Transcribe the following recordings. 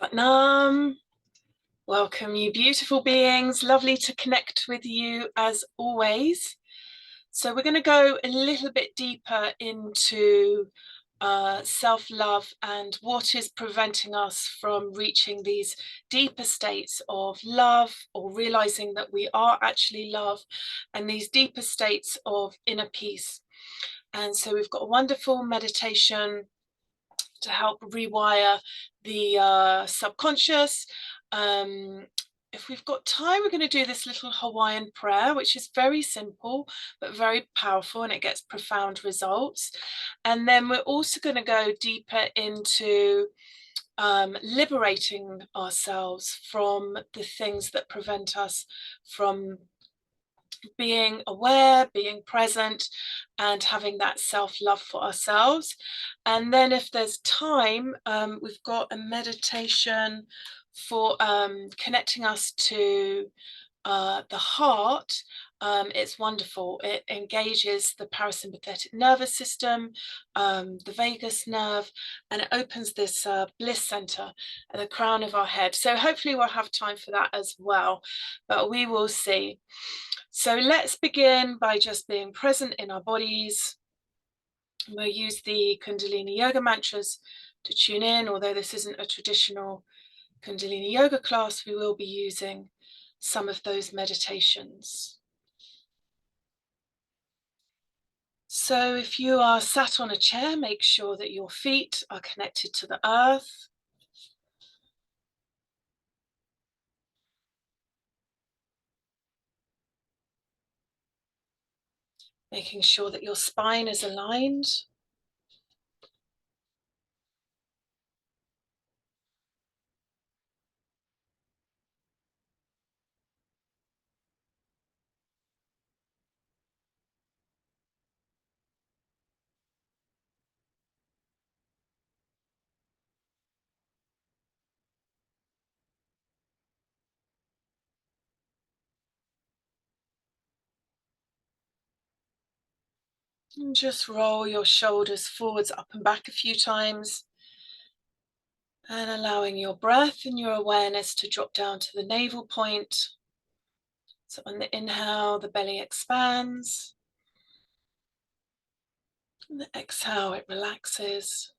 Satnam. Welcome, you beautiful beings. Lovely to connect with you as always. So we're going to go a little bit deeper into self-love and what is preventing us from reaching these deeper states of love, or realizing that we are actually love, and these deeper states of inner peace. And so we've got a wonderful meditation to help rewire the subconscious. If we've got time, we're going to do this little Hawaiian prayer, which is very simple but very powerful, and it gets profound results. And then we're also going to go deeper into liberating ourselves from the things that prevent us from being aware, being present, and having that self-love for ourselves. And then if there's time, we've got a meditation for connecting us to the heart. It's wonderful. It engages the parasympathetic nervous system, the vagus nerve, and it opens this bliss center at the crown of our head. So hopefully we'll have time for that as well, but we will see. So let's begin by just being present in our bodies. We'll use the Kundalini yoga mantras to tune in. Although this isn't a traditional Kundalini yoga class, we will be using some of those meditations. So if you are sat on a chair, make sure that your feet are connected to the earth. Making sure that your spine is aligned. And just roll your shoulders forwards, up and back a few times. And allowing your breath and your awareness to drop down to the navel point. So on the inhale, the belly expands. And the exhale, it relaxes.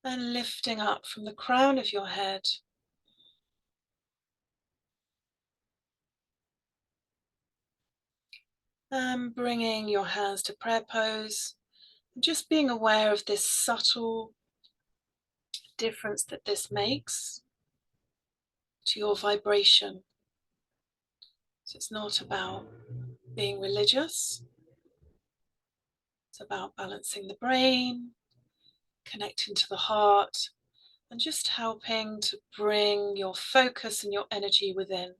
And lifting up from the crown of your head. And bringing your hands to prayer pose. And just being aware of this subtle difference that this makes to your vibration. So it's not about being religious. It's about balancing the brain, connecting to the heart, and just helping to bring your focus and your energy within.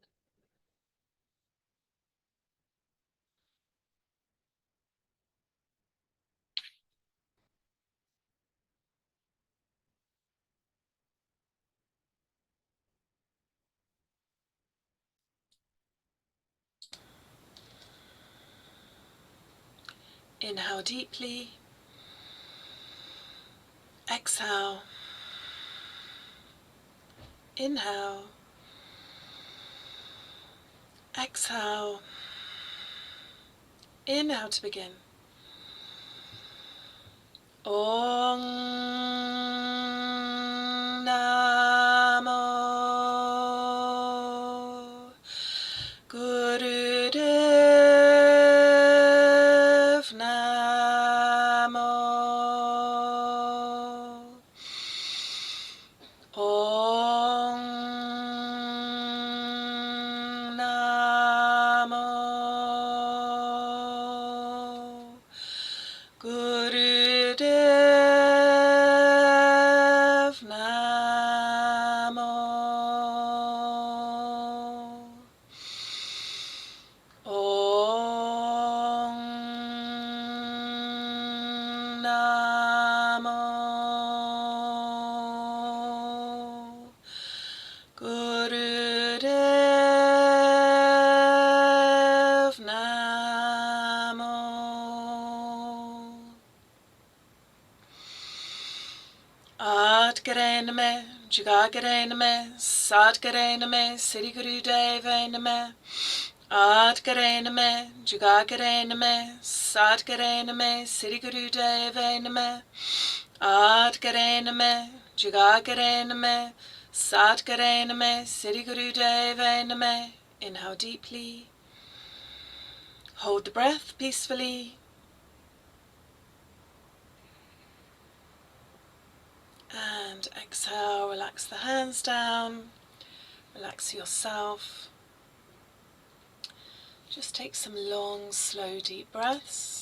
Inhale deeply. Exhale. Inhale. Exhale. Inhale to begin. Om Namo Gurudev Namo Om Namo Gurudev Namo Om Namo Gurudev Namo Adgare Name, Jagagare Name, Sadgare Name, Sri Guru Deva Name, Adgare Name, Jagagare Name, Sadgare Name, Sri Guru Deva Name, Adgare Name, Jagagare Name, Sadgare Name, Sri Guru Deva Name. Inhale deeply. Hold the breath peacefully. And exhale, relax the hands down, relax yourself. Just take some long, slow, deep breaths.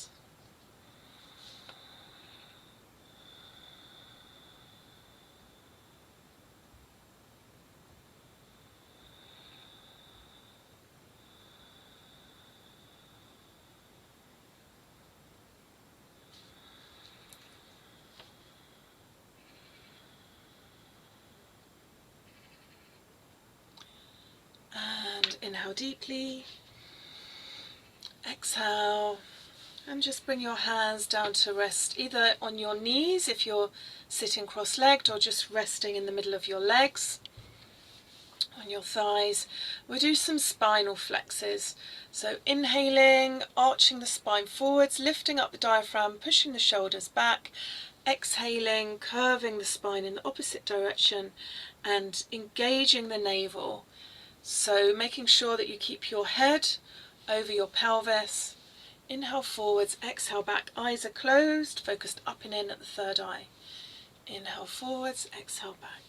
And inhale deeply. Exhale. And just bring your hands down to rest either on your knees if you're sitting cross-legged, or just resting in the middle of your legs, on your thighs. We'll do some spinal flexes. So inhaling, arching the spine forwards, lifting up the diaphragm, pushing the shoulders back. Exhaling, curving the spine in the opposite direction and engaging the navel. So making sure that you keep your head over your pelvis. Inhale forwards, exhale back, eyes are closed, focused up and in at the third eye. Inhale forwards, exhale back.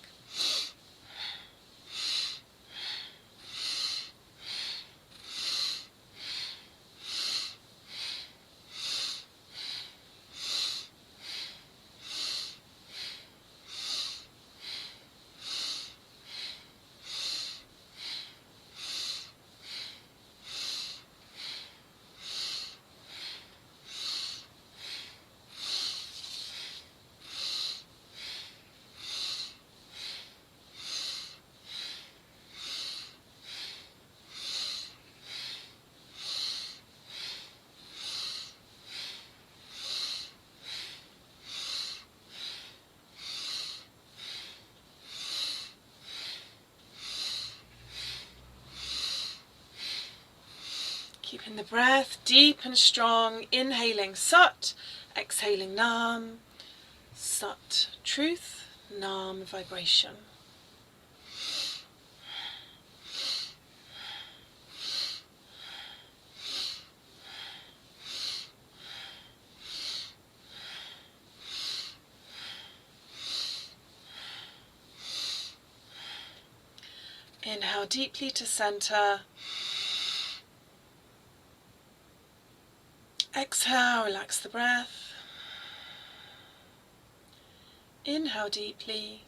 Keeping the breath deep and strong, inhaling Sat, exhaling Nam. Sat, truth, Nam, vibration. Inhale deeply to center. Exhale, relax the breath. Inhale deeply.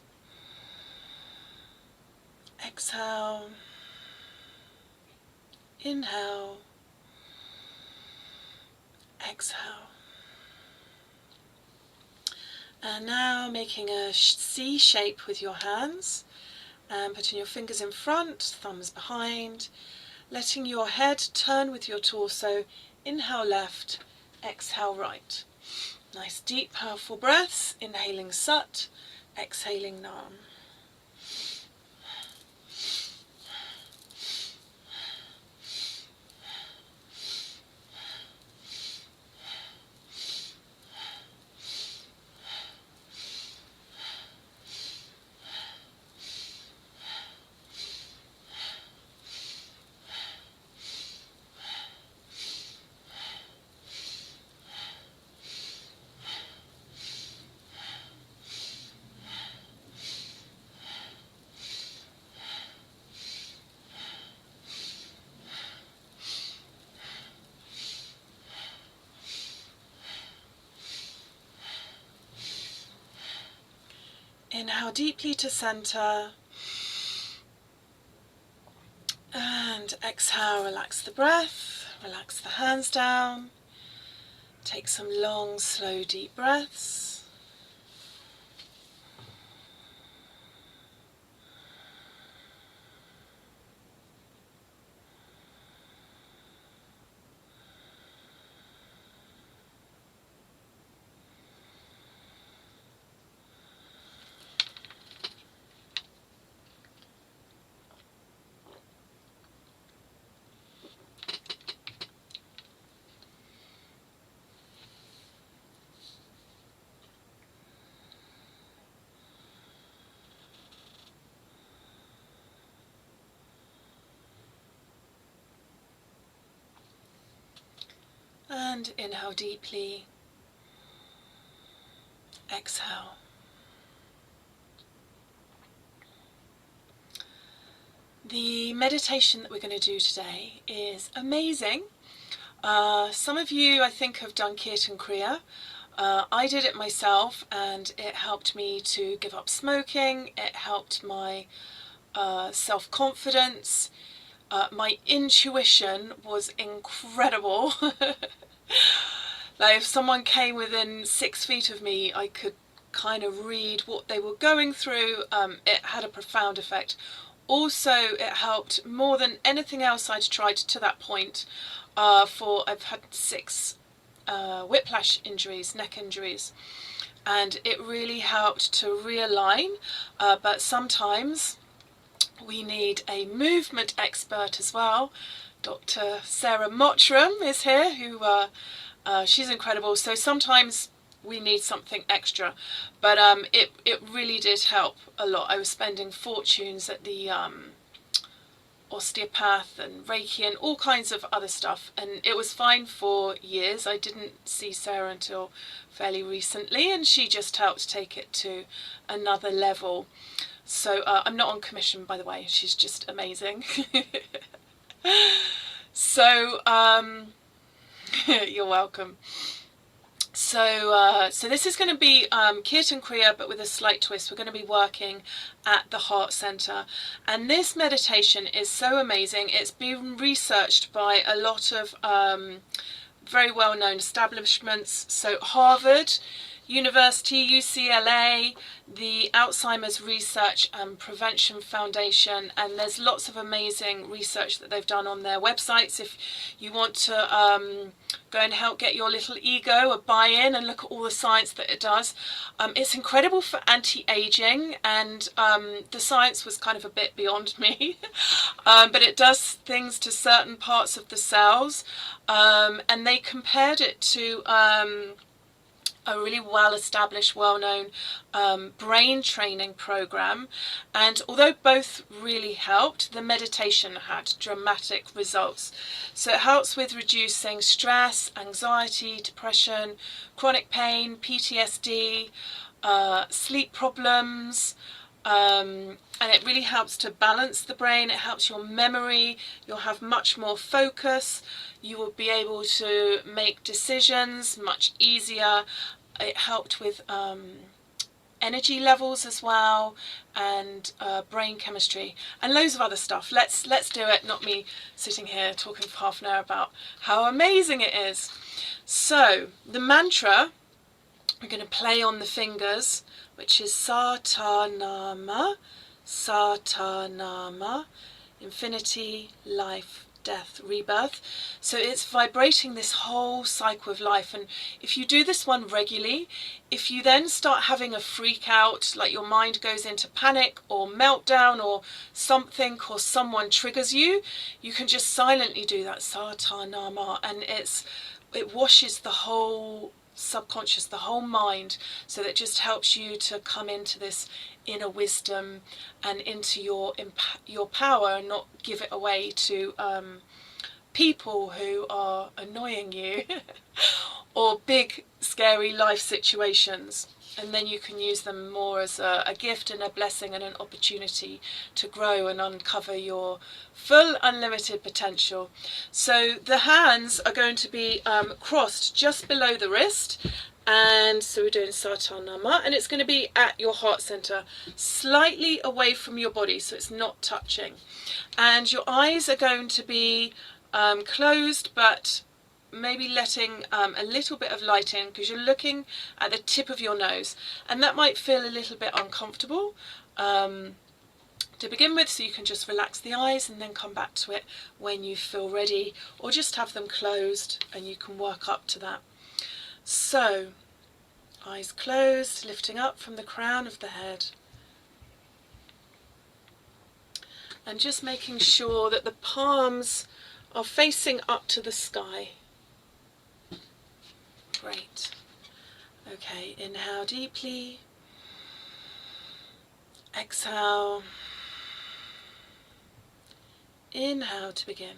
Exhale. Inhale. Exhale. And now making a C shape with your hands and putting your fingers in front, thumbs behind, letting your head turn with your torso. Inhale left, exhale right. Nice deep powerful breaths, inhaling Sat, exhaling Nam. Inhale deeply to center. And exhale, relax the breath, relax the hands down. Take some long, slow, deep breaths. And inhale deeply. Exhale. The meditation that we're going to do today is amazing. Some of you, I think, have done Kirtan Kriya. I did it myself, and it helped me to give up smoking. It helped my self-confidence. My intuition was incredible. Like, if someone came within 6 feet of me, I could kind of read what they were going through. It had a profound effect. Also, it helped more than anything else I'd tried to that point. I've had 6 whiplash injuries, neck injuries, and it really helped to realign. But sometimes we need a movement expert as well. Dr. Sarah Mottram is here, who she's incredible. So sometimes we need something extra, but it really did help a lot. I was spending fortunes at the osteopath and Reiki and all kinds of other stuff, and it was fine for years. I didn't see Sarah until fairly recently, and she just helped take it to another level. So I'm not on commission, by the way. She's just amazing. So you're welcome. So this is going to be Kirtan Kriya, but with a slight twist. We're going to be working at the heart center, and this meditation is so amazing. It's been researched by a lot of very well-known establishments. So Harvard University, UCLA, the Alzheimer's Research and Prevention Foundation, and there's lots of amazing research that they've done on their websites. If you want to go and help get your little ego a buy-in and look at all the science that it does. It's incredible for anti-aging, and the science was kind of a bit beyond me, but it does things to certain parts of the cells, and they compared it to a really well-established, well-known brain training program, and although both really helped, the meditation had dramatic results. So it helps with reducing stress, anxiety, depression, chronic pain, PTSD, sleep problems, and it really helps to balance the brain. It helps your memory. You'll have much more focus. You will be able to make decisions much easier. It helped with energy levels as well, and brain chemistry, and loads of other stuff. Let's do it, not me sitting here talking for half an hour about how amazing it is. So the mantra, we're going to play on the fingers, which is Satanama, Satanama, infinity, life, death, rebirth. So it's vibrating this whole cycle of life. And if you do this one regularly, if you then start having a freak out, like your mind goes into panic or meltdown, or something or someone triggers you, you can just silently do that Satanama, and it washes the whole subconscious, the whole mind, so that just helps you to come into this inner wisdom and into your power, and not give it away to people who are annoying you or big scary life situations. And then you can use them more as a gift and a blessing and an opportunity to grow and uncover your full unlimited potential. So the hands are going to be crossed just below the wrist, and so we're doing Satanama, and it's going to be at your heart center, slightly away from your body, so it's not touching. And your eyes are going to be closed, but maybe letting a little bit of light in, because you're looking at the tip of your nose, and that might feel a little bit uncomfortable to begin with, so you can just relax the eyes and then come back to it when you feel ready, or just have them closed and you can work up to that. So eyes closed, lifting up from the crown of the head, and just making sure that the palms are facing up to the sky. Great. Okay, inhale deeply. Exhale. Inhale to begin.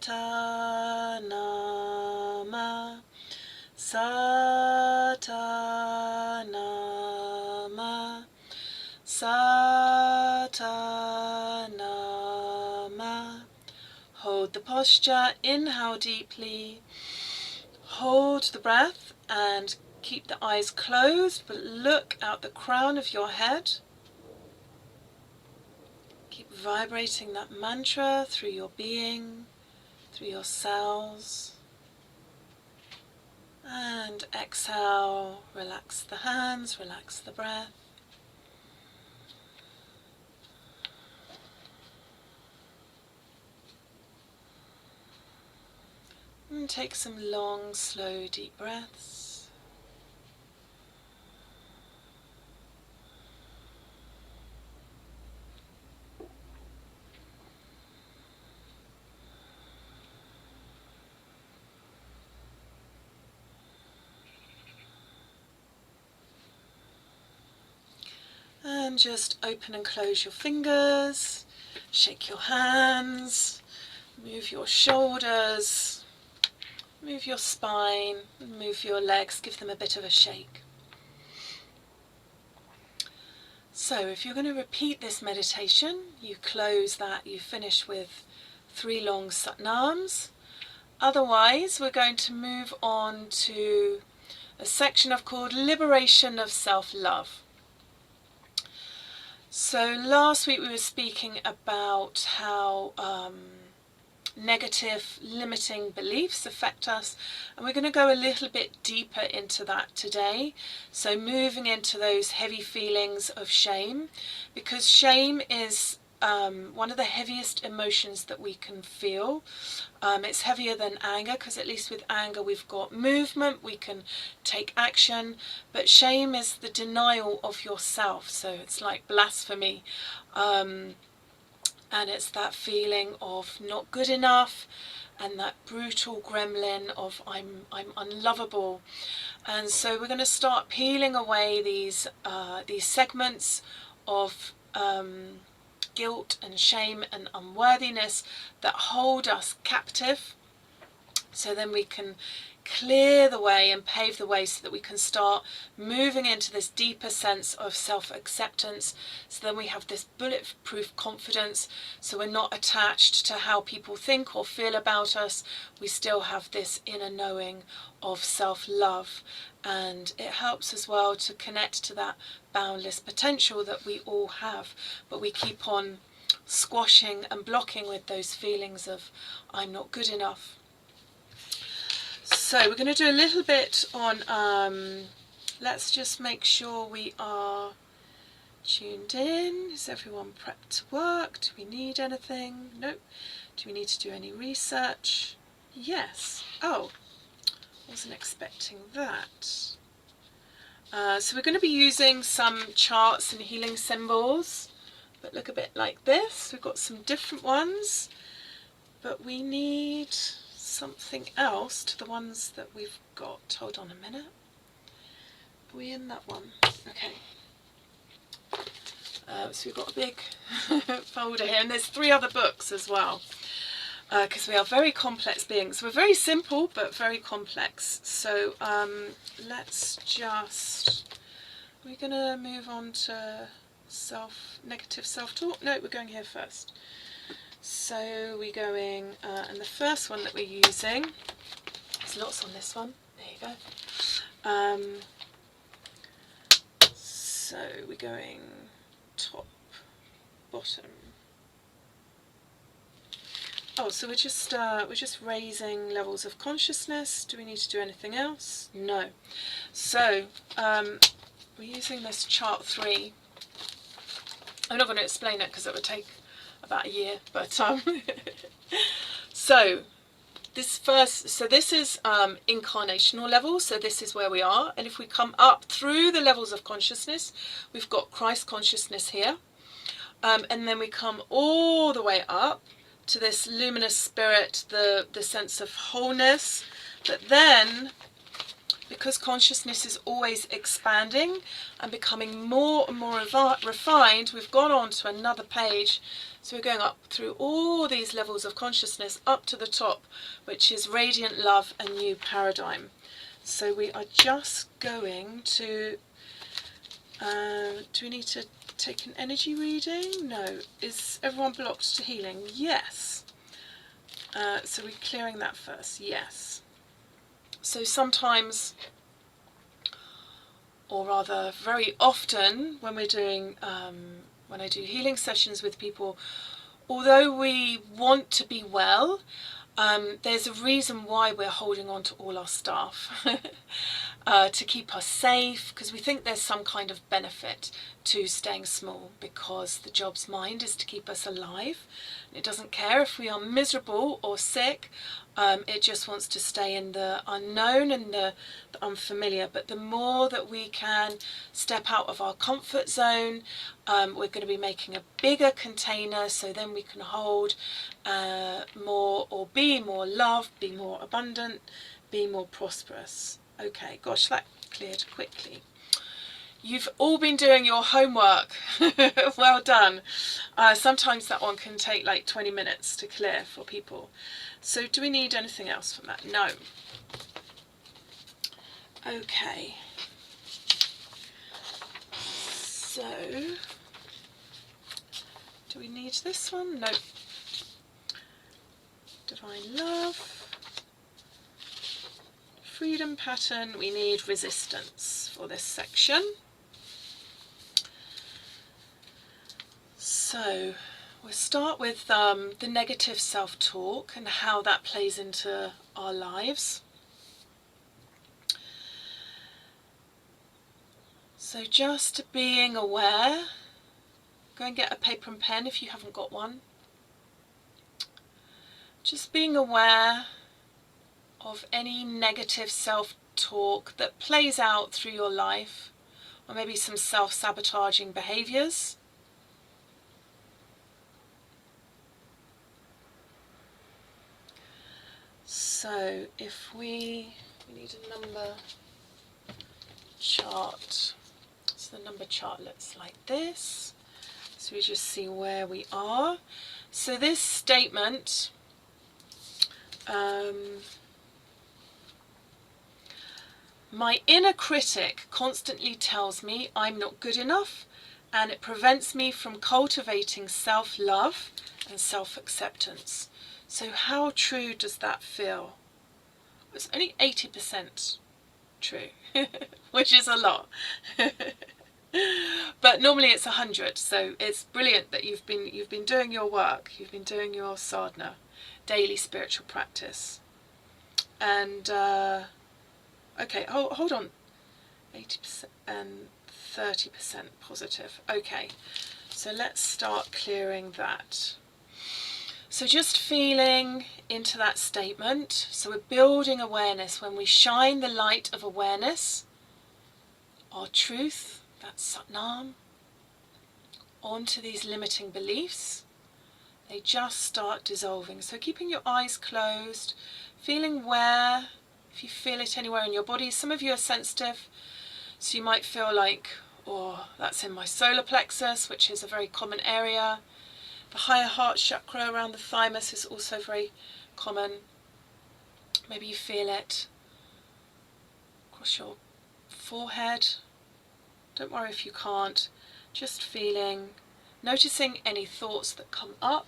Satanama, Satanama, Satanama. Hold the posture, inhale deeply, hold the breath and keep the eyes closed, but look out the crown of your head. Keep vibrating that mantra through your being, through your cells. And exhale, relax the hands, relax the breath. And take some long, slow, deep breaths. And just open and close your fingers, shake your hands, move your shoulders, move your spine, move your legs, give them a bit of a shake. So if you're going to repeat this meditation, you close that, you finish with 3 long satnams. Otherwise, we're going to move on to a section I've called Liberation of Self-Love. So last week we were speaking about how negative limiting beliefs affect us, and we're going to go a little bit deeper into that today. So moving into those heavy feelings of shame, because shame is one of the heaviest emotions that we can feel. It's heavier than anger, because at least with anger we've got movement, we can take action, but shame is the denial of yourself. So it's like blasphemy, and it's that feeling of not good enough, and that brutal gremlin of I'm unlovable. And so we're going to start peeling away these segments of guilt and shame and unworthiness that hold us captive, so then we can clear the way and pave the way so that we can start moving into this deeper sense of self-acceptance. So then we have this bulletproof confidence, so we're not attached to how people think or feel about us. We still have this inner knowing of self-love, and it helps as well to connect to that boundless potential that we all have, but we keep on squashing and blocking with those feelings of I'm not good enough. So we're going to do a little bit on, let's just make sure we are tuned in. Is everyone prepped to work? Do we need anything? Nope. Do we need to do any research? Yes. Oh, wasn't expecting that. So we're going to be using some charts and healing symbols that look a bit like this. We've got some different ones, but we need something else to the ones that we've got. Hold on a minute. Are we in that one? Okay. So we've got a big folder here, and there's 3 other books as well, because we are very complex beings. We're very simple but very complex. So let's just, we're going to move on to negative self-talk. No, we're going here first. So we're going, and the first one that we're using, there's lots on this one, there you go. So we're going top, bottom. Oh, so we're just raising levels of consciousness. Do we need to do anything else? No. So we're using this chart 3. I'm not going to explain it because it would take about a year, but so this is incarnational level, so this is where we are, and if we come up through the levels of consciousness, we've got Christ consciousness here, and then we come all the way up to this luminous spirit, the sense of wholeness, but then because consciousness is always expanding and becoming more and more refined, we've gone on to another page. So we're going up through all these levels of consciousness up to the top, which is radiant love and new paradigm. So we are just going to, do we need to take an energy reading? No. Is everyone blocked to healing? Yes. So we're clearing that first. Yes. So sometimes, or rather very often, when we're doing, when I do healing sessions with people, although we want to be well, there's a reason why we're holding on to all our stuff. To keep us safe, because we think there's some kind of benefit to staying small, because the job's mind is to keep us alive. It doesn't care if we are miserable or sick. It just wants to stay in the unknown and the unfamiliar. But the more that we can step out of our comfort zone, we're going to be making a bigger container, so then we can hold more, or be more loved, be more abundant, be more prosperous. Okay, gosh, that cleared quickly. You've all been doing your homework. Well done. Sometimes that one can take like 20 minutes to clear for people. So do we need anything else from that? No. Okay. So, do we need this one? No. Divine love. Freedom pattern. We need resistance for this section. So we'll start with the negative self-talk and how that plays into our lives. So just being aware. Go and get a paper and pen if you haven't got one. Just being aware of any negative self-talk that plays out through your life, or maybe some self-sabotaging behaviours. So if we need a number chart. So the number chart looks like this. So we just see where we are. So this statement, my inner critic constantly tells me I'm not good enough, and it prevents me from cultivating self-love and self-acceptance. So how true does that feel? It's only 80% true, which is a lot. But normally it's 100, so it's brilliant that you've been doing your work, you've been doing your sadhana, daily spiritual practice. And okay, hold on, 80% and 30% positive. Okay, so let's start clearing that. So just feeling into that statement. So we're building awareness. When we shine the light of awareness, our truth, that's Satnam, onto these limiting beliefs, they just start dissolving. So keeping your eyes closed, feeling where, if you feel it anywhere in your body. Some of you are sensitive, so you might feel like, oh, that's in my solar plexus, which is a very common area. The higher heart chakra around the thymus is also very common. Maybe you feel it across your forehead. Don't worry if you can't. Just feeling, noticing any thoughts that come up.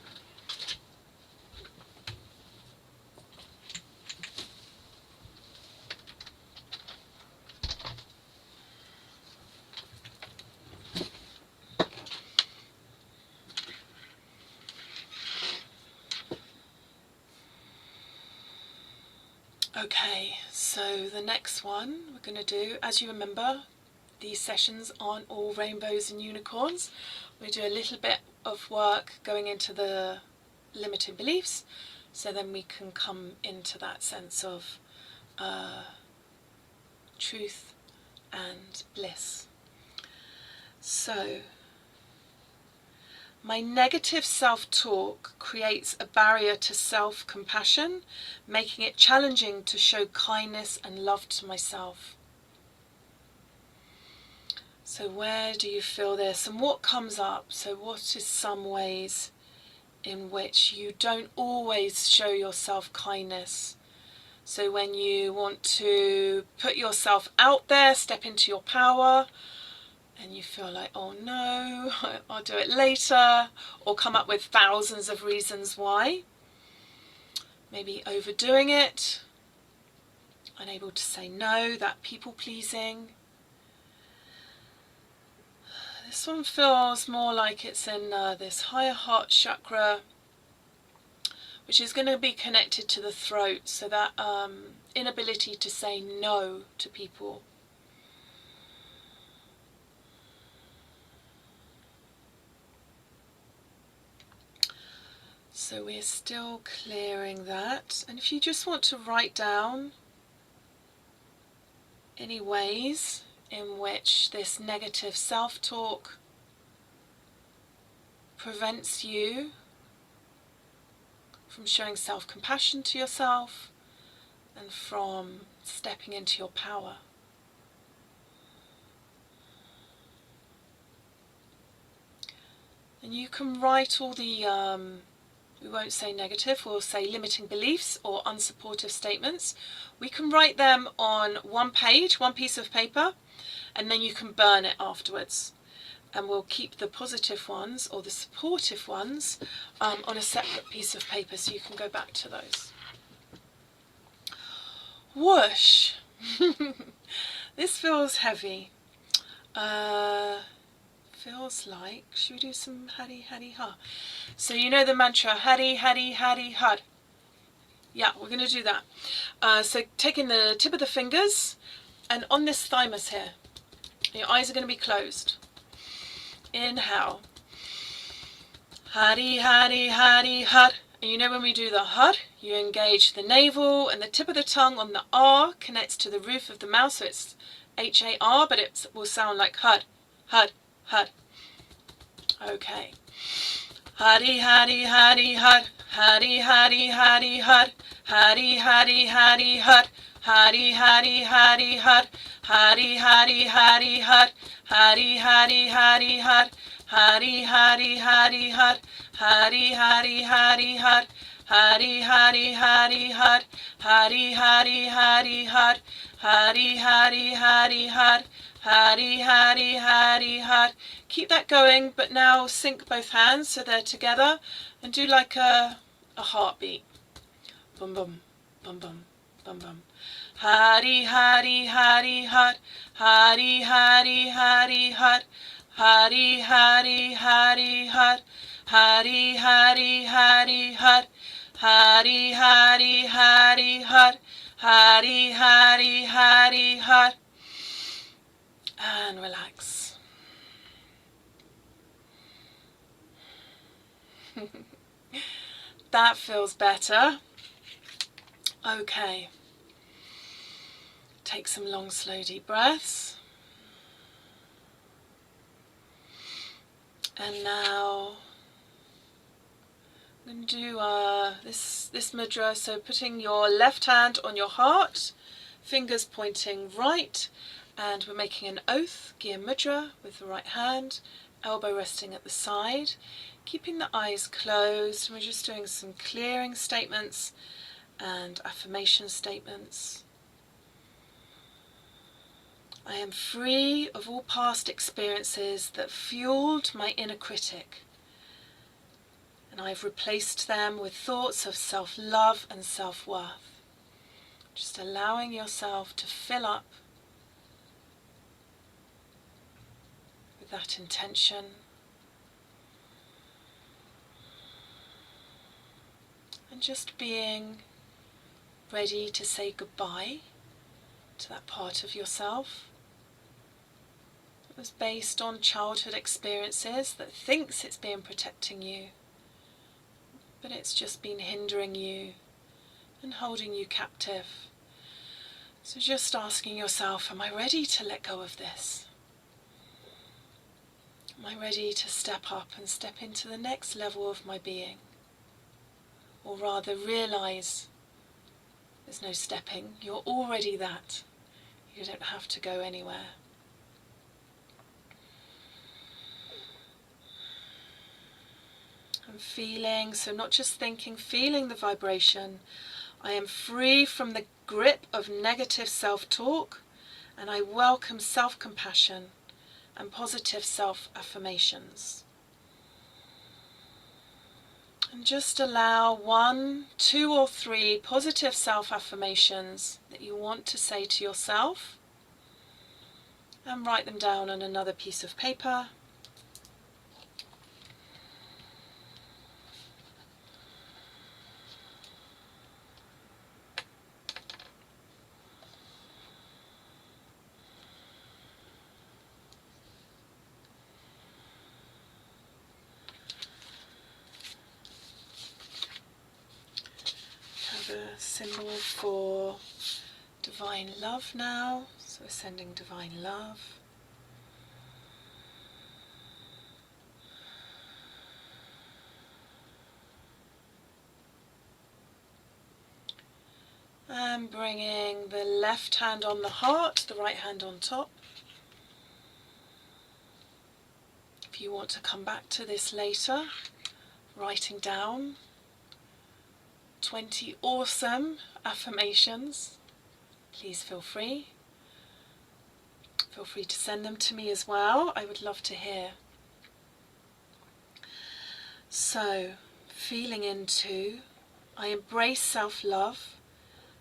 Okay, so the next one we're going to do, as you remember, these sessions aren't all rainbows and unicorns. We do a little bit of work going into the limiting beliefs, so then we can come into that sense of truth and bliss. So My negative self-talk creates a barrier to self-compassion, making it challenging to show kindness and love to myself. So where do you feel this and what comes up? So what is some ways in which you don't always show yourself kindness? So when you want to put yourself out there, step into your power, and you feel like, oh no, I'll do it later, or come up with thousands of reasons why. Maybe overdoing it, unable to say no, that people pleasing. This one feels more like it's in this higher heart chakra, which is going to be connected to the throat, so that inability to say no to people. So we're still clearing that. And if you just want to write down any ways in which this negative self-talk prevents you from showing self-compassion to yourself and from stepping into your power. And you can write all the, we won't say negative, we'll say limiting beliefs or unsupportive statements. We can write them on one page, one piece of paper, and then you can burn it afterwards. And we'll keep the positive ones or the supportive ones on a separate piece of paper, so you can go back to those. Whoosh! This feels heavy. Feels like, should we do some Hari Hari Ha? So you know the mantra, Hari Hari Hari Har. Yeah, we're going to do that. So taking the tip of the fingers, and on this thymus here, your eyes are going to be closed. Inhale. Hari Hari Hari Har. And you know when we do the Har, you engage the navel, and the tip of the tongue on the R connects to the roof of the mouth, so it's H-A-R, but it will sound like Har, Har, Har. Okay. Hari Hari Hari Har. Hari Hari Hari Har. Hari Hari Hari Har. Hari Hari Hari Har. Hari Hari Hari Har. Hari Hari Hari Har. Hari Hari Hari Har. Hari Hari Hari Har. Hari Hari Hari Har. Hari Hari Hari Har. Hari Hari Hari Har. Hari Hari Hari Har. Keep that going, but now sync both hands so they're together and do like a heartbeat. Bum bum, bum bum, bum bum. Hari Hari Hari Har. Hari Hari Hari Har. Hari Hari Hari Har. Hari Hari Hari Har. Hari Hari Hari Har. Hari Hari Hari Har. And relax. That feels better. Okay. Take some long, slow, deep breaths. And now I'm going to do this mudra. So putting your left hand on your heart, fingers pointing right, and we're making an oath, Gya Mudra, with the right hand, elbow resting at the side, keeping the eyes closed. And we're just doing some clearing statements and affirmation statements. I am free of all past experiences that fueled my inner critic, and I've replaced them with thoughts of self-love and self-worth. Just allowing yourself to fill up with that intention. And just being ready to say goodbye to that part of yourself that was based on childhood experiences that thinks it's been protecting you, but it's just been hindering you and holding you captive. So just asking yourself, am I ready to let go of this? Am I ready to step up and step into the next level of my being? Or rather realize there's no stepping, you're already that. You don't have to go anywhere. And feeling, so not just thinking, feeling the vibration. I am free from the grip of negative self-talk, and I welcome self-compassion and positive self-affirmations. And just allow 1, 2 or 3 positive self-affirmations that you want to say to yourself, and write them down on another piece of paper. Have a symbol for divine love now, so we're sending divine love. And bringing the left hand on the heart, the right hand on top. If you want to come back to this later, writing down 20 awesome affirmations, please feel free. Feel free to send them to me as well. I would love to hear. So, feeling into, I embrace self-love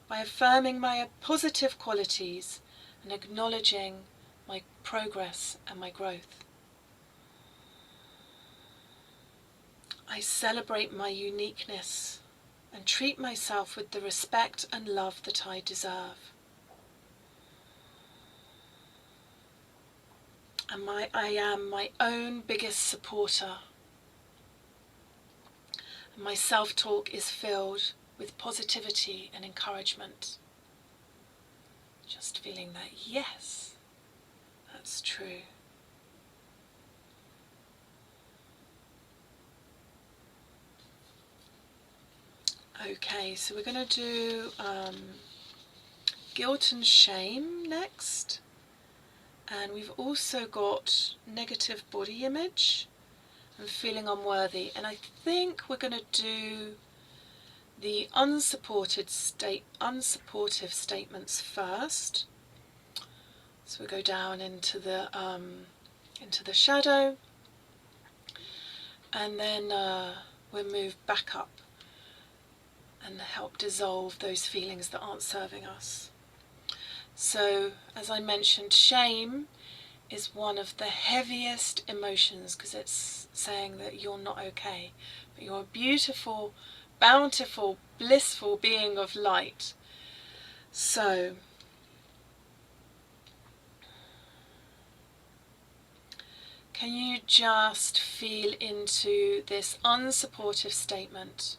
by affirming my positive qualities and acknowledging my progress and my growth. I celebrate my uniqueness and treat myself with the respect and love that I deserve. And I am my own biggest supporter. And my self-talk is filled with positivity and encouragement. Just feeling that, yes, that's true. Okay, so we're going to do guilt and shame next. And we've also got negative body image and feeling unworthy. And I think we're going to do the unsupportive statements first. So we go down into the shadow, and then we'll move back up and help dissolve those feelings that aren't serving us. So, as I mentioned, shame is one of the heaviest emotions because it's saying that you're not okay, but you're a beautiful, bountiful, blissful being of light. So, can you just feel into this unsupportive statement?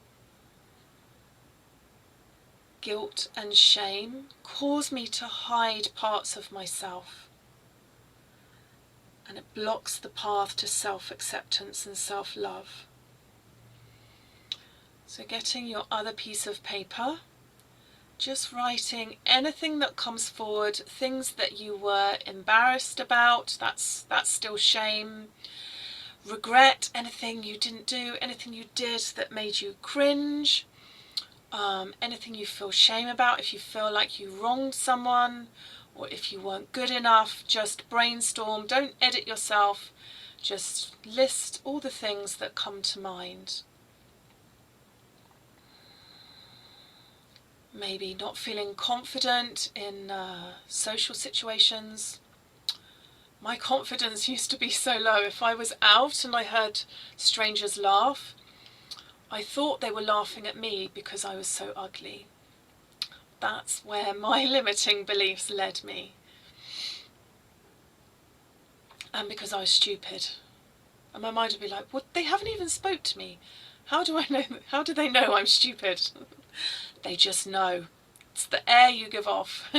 Guilt and shame cause me to hide parts of myself, and it blocks the path to self-acceptance and self-love. So getting your other piece of paper, just writing anything that comes forward, things that you were embarrassed about, that's still shame. Regret, anything you didn't do, anything you did that made you cringe. Anything you feel shame about, if you feel like you wronged someone or if you weren't good enough, just brainstorm, don't edit yourself, just list all the things that come to mind. Maybe not feeling confident in social situations. My confidence used to be so low. If I was out and I heard strangers laugh, I thought they were laughing at me because I was so ugly. That's where my limiting beliefs led me. And because I was stupid. And my mind would be like, well, they haven't even spoke to me. How do I know? How do they know I'm stupid? They just know. It's the air you give off.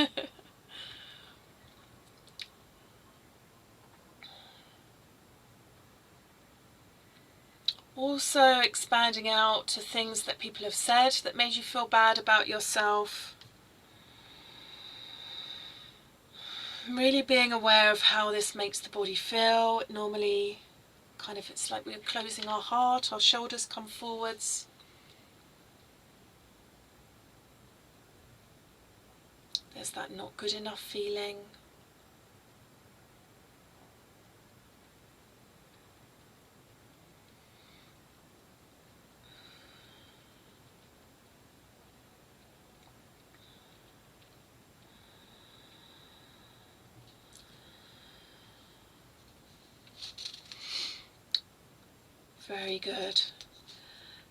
Also expanding out to things that people have said that made you feel bad about yourself. Really being aware of how this makes the body feel. Normally, kind of, it's like we're closing our heart, our shoulders come forwards. There's that not good enough feeling. Very good.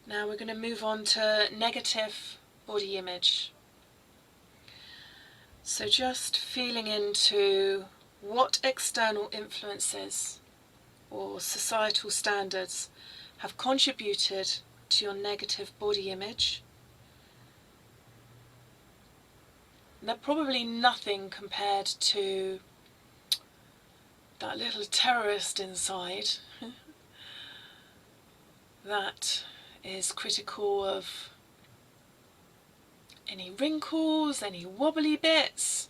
Now we're going to move on to negative body image. So just feeling into what external influences or societal standards have contributed to your negative body image. And they're probably nothing compared to that little terrorist inside that is critical of any wrinkles, any wobbly bits,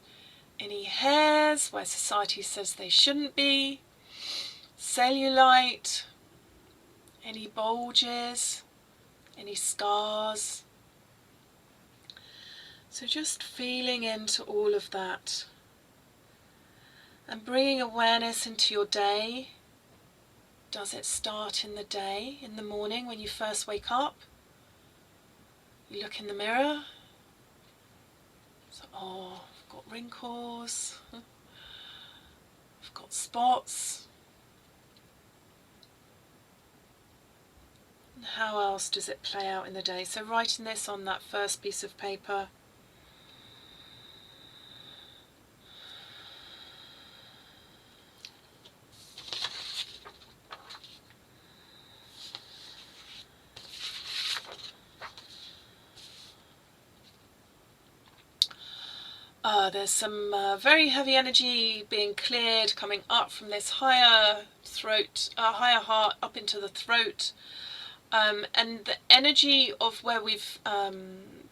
any hairs where society says they shouldn't be, cellulite, any bulges, any scars. So just feeling into all of that and bringing awareness into your day. Does it start in the day, in the morning when you first wake up? You look in the mirror. So, oh, I've got wrinkles. I've got spots. And how else does it play out in the day? So writing this on that first piece of paper. There's some very heavy energy being cleared, coming up from this higher throat, higher heart up into the throat. And the energy of where we've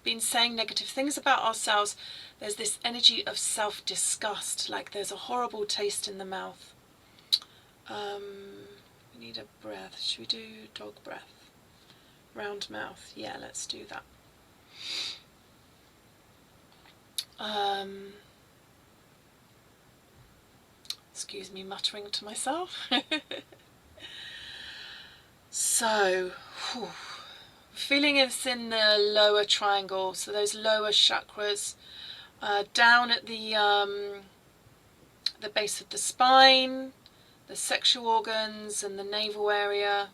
been saying negative things about ourselves, there's this energy of self-disgust, like there's a horrible taste in the mouth. We need a breath. Should we do dog breath? Round mouth. Yeah, let's do that. Excuse me muttering to myself. So, feeling it's in the lower triangle, so those lower chakras, down at the base of the spine, the sexual organs and the navel area.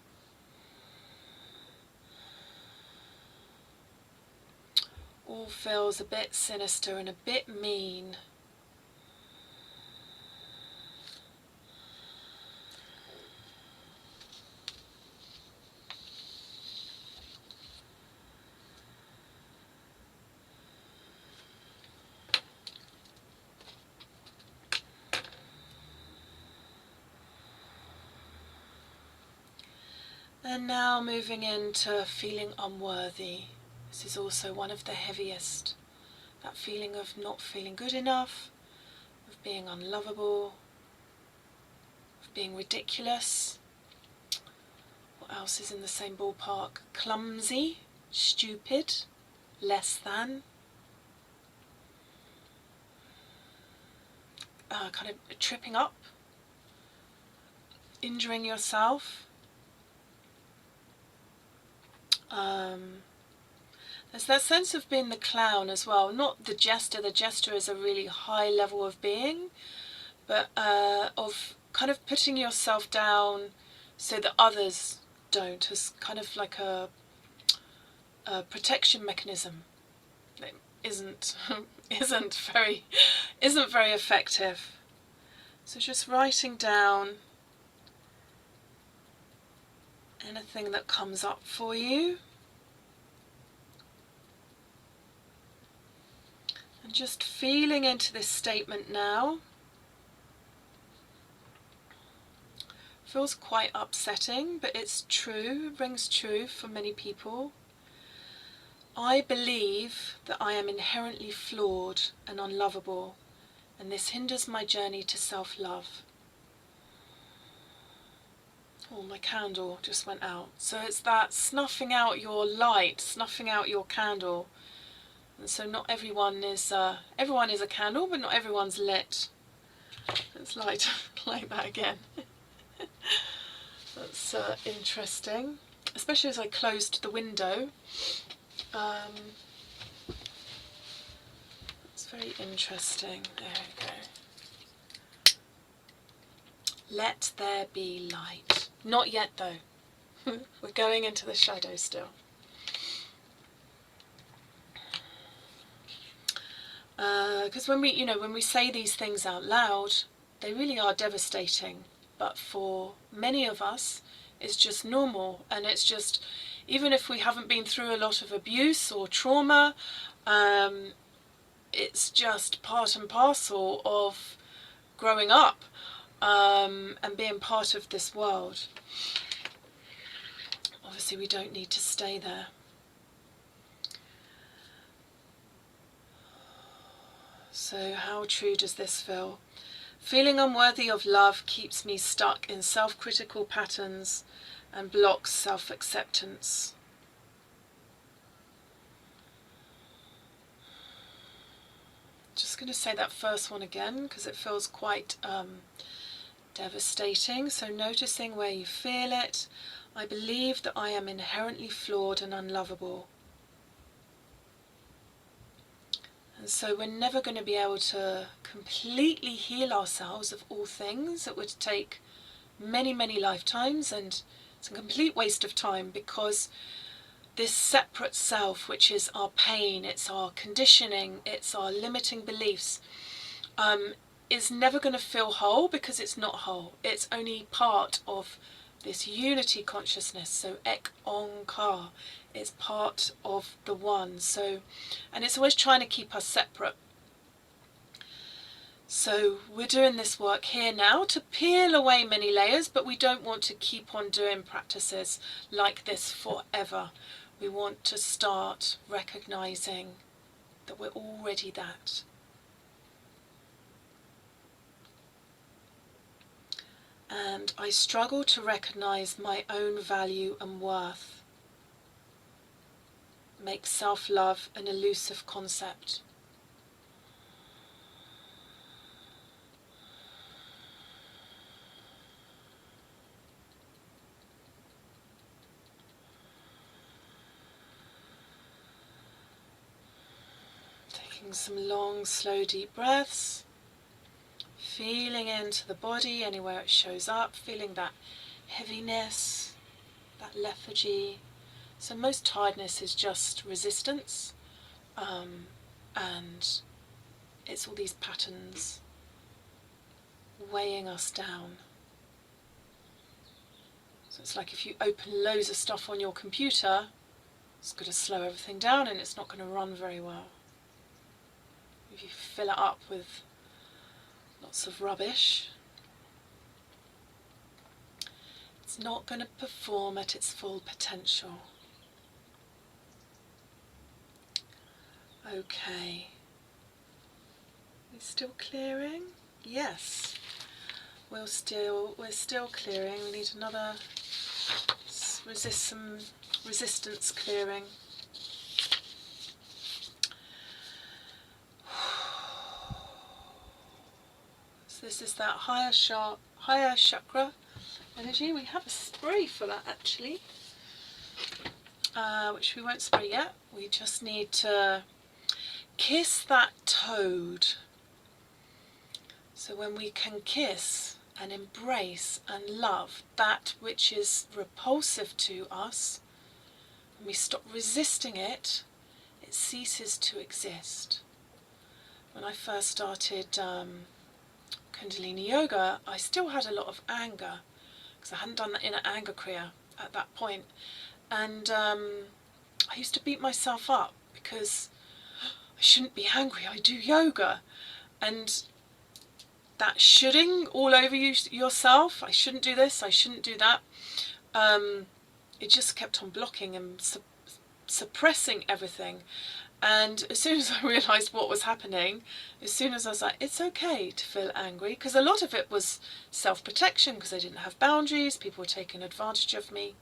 All feels a bit sinister and a bit mean. And now moving into feeling unworthy. This is also one of the heaviest. That feeling of not feeling good enough, of being unlovable, of being ridiculous. What else is in the same ballpark? Clumsy, stupid, less than. Kind of tripping up, injuring yourself. There's that sense of being the clown as well, not the jester. The jester is a really high level of being, but of kind of putting yourself down so that others don't, as kind of like a protection mechanism that isn't very effective. So just writing down anything that comes up for you. And just feeling into this statement now. feels quite upsetting, but it's true, it rings true for many people. I believe that I am inherently flawed and unlovable, and this hinders my journey to self-love. Oh, my candle just went out. So it's that snuffing out your light, snuffing out your candle. And so not everyone is a candle, but not everyone's lit. Let's light that again. That's interesting, especially as I closed the window. It's very interesting. There we go. Let there be light. Not yet though. We're going into the shadow still. Because when we say these things out loud, they really are devastating. But for many of us, it's just normal, and it's just, even if we haven't been through a lot of abuse or trauma, it's just part and parcel of growing up and being part of this world. Obviously, we don't need to stay there. So how true does this feel? Feeling unworthy of love keeps me stuck in self-critical patterns and blocks self-acceptance. Just going to say that first one again because it feels quite devastating. So noticing where you feel it. I believe that I am inherently flawed and unlovable. And so we're never going to be able to completely heal ourselves of all things. It would take many, many lifetimes, and it's a complete waste of time, because this separate self, which is our pain, it's our conditioning, it's our limiting beliefs, is never going to feel whole, because it's not whole. It's only part of this unity consciousness. So ek onkar is part of the one. So, and it's always trying to keep us separate. So we're doing this work here now to peel away many layers, but we don't want to keep on doing practices like this forever. We want to start recognizing that we're already that. And I struggle to recognize my own value and worth. Make self-love an elusive concept. Taking some long, slow, deep breaths. Feeling into the body, anywhere it shows up, feeling that heaviness, that lethargy. So most tiredness is just resistance, and it's all these patterns weighing us down. So it's like if you open loads of stuff on your computer, it's going to slow everything down and it's not going to run very well. If you fill it up with lots of rubbish, it's not going to perform at its full potential. Okay. We're still clearing? Yes. We're still clearing. We need another some resistance clearing. So this is that higher chakra energy. We have a spray for that actually, which we won't spray yet. We just need to kiss that toad. So when we can kiss and embrace and love that which is repulsive to us, and we stop resisting it, it ceases to exist. When I first started Kundalini yoga, I still had a lot of anger, because I hadn't done the inner anger kriya at that point. And I used to beat myself up because I shouldn't be angry, I do yoga. And that shoulding all over yourself. I shouldn't do this, I shouldn't do that. It just kept on blocking and suppressing everything. And as soon as I realised what was happening, as soon as I was like, it's okay to feel angry, because a lot of it was self-protection, because I didn't have boundaries, people were taking advantage of me.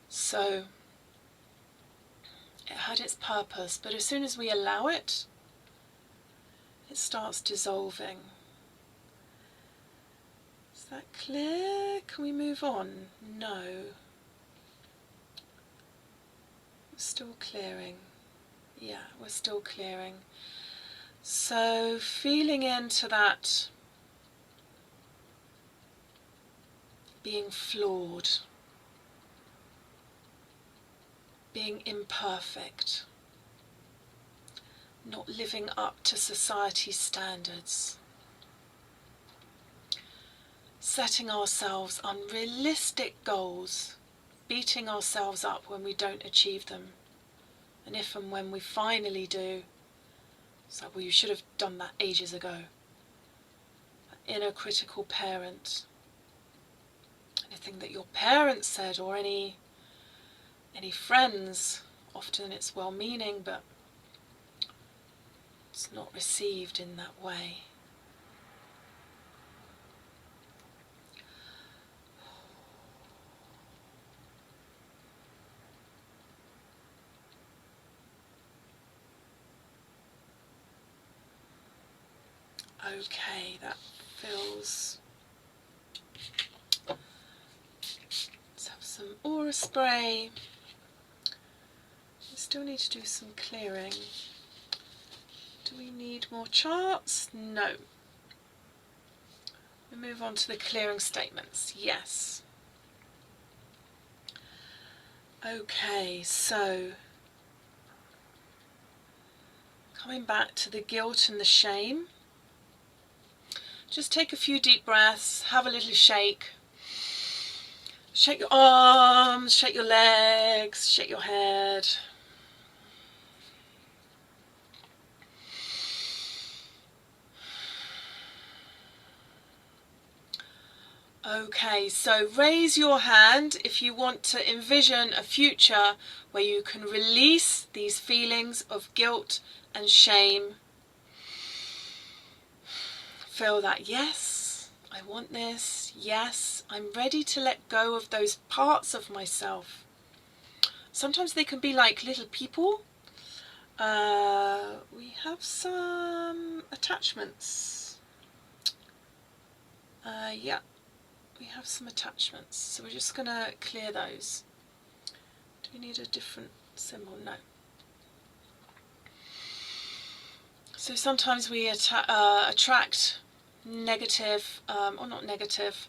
So it had its purpose, but as soon as we allow it, it starts dissolving. Is that clear? Can we move on? No. We're still clearing. Yeah, we're still clearing. So feeling into that being flawed, being imperfect, not living up to society's standards, setting ourselves unrealistic goals, beating ourselves up when we don't achieve them, and if and when we finally do, it's like, well, you should have done that ages ago. That inner critical parent, anything that your parents said, or any friends, often it's well-meaning, but it's not received in that way. Okay, that feels... Let's have some aura spray. We still need to do some clearing. Do we need more charts? No. We move on to the clearing statements. Yes. Okay, so coming back to the guilt and the shame. Just take a few deep breaths, have a little shake. Shake your arms, shake your legs, shake your head. Okay, so raise your hand if you want to envision a future where you can release these feelings of guilt and shame. Feel that, yes, I want this. Yes, I'm ready to let go of those parts of myself. Sometimes they can be like little people. We have some attachments. Yeah. We have some attachments, so we're just going to clear those. Do we need a different symbol? No. So sometimes we attract negative, or not negative,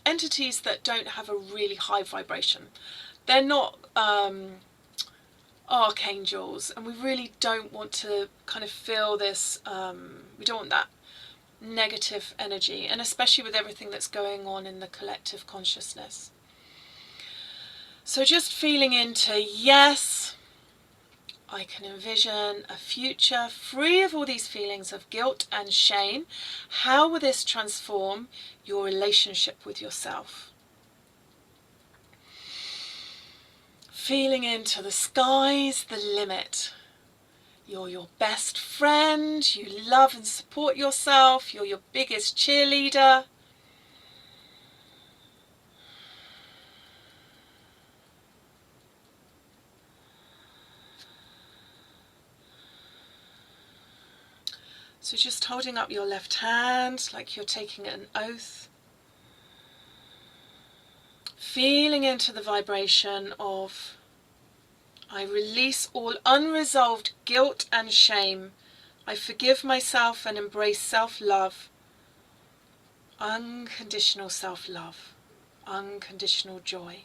entities that don't have a really high vibration. They're not archangels, and we really don't want to kind of feel this, we don't want that negative energy, and especially with everything that's going on in the collective consciousness. So just feeling into, yes, I can envision a future free of all these feelings of guilt and shame. How will this transform your relationship with yourself? Feeling into the sky's the limit. You're your best friend, you love and support yourself, you're your biggest cheerleader. So just holding up your left hand like you're taking an oath. Feeling into the vibration of, I release all unresolved guilt and shame. I forgive myself and embrace self-love. Unconditional self-love. Unconditional joy.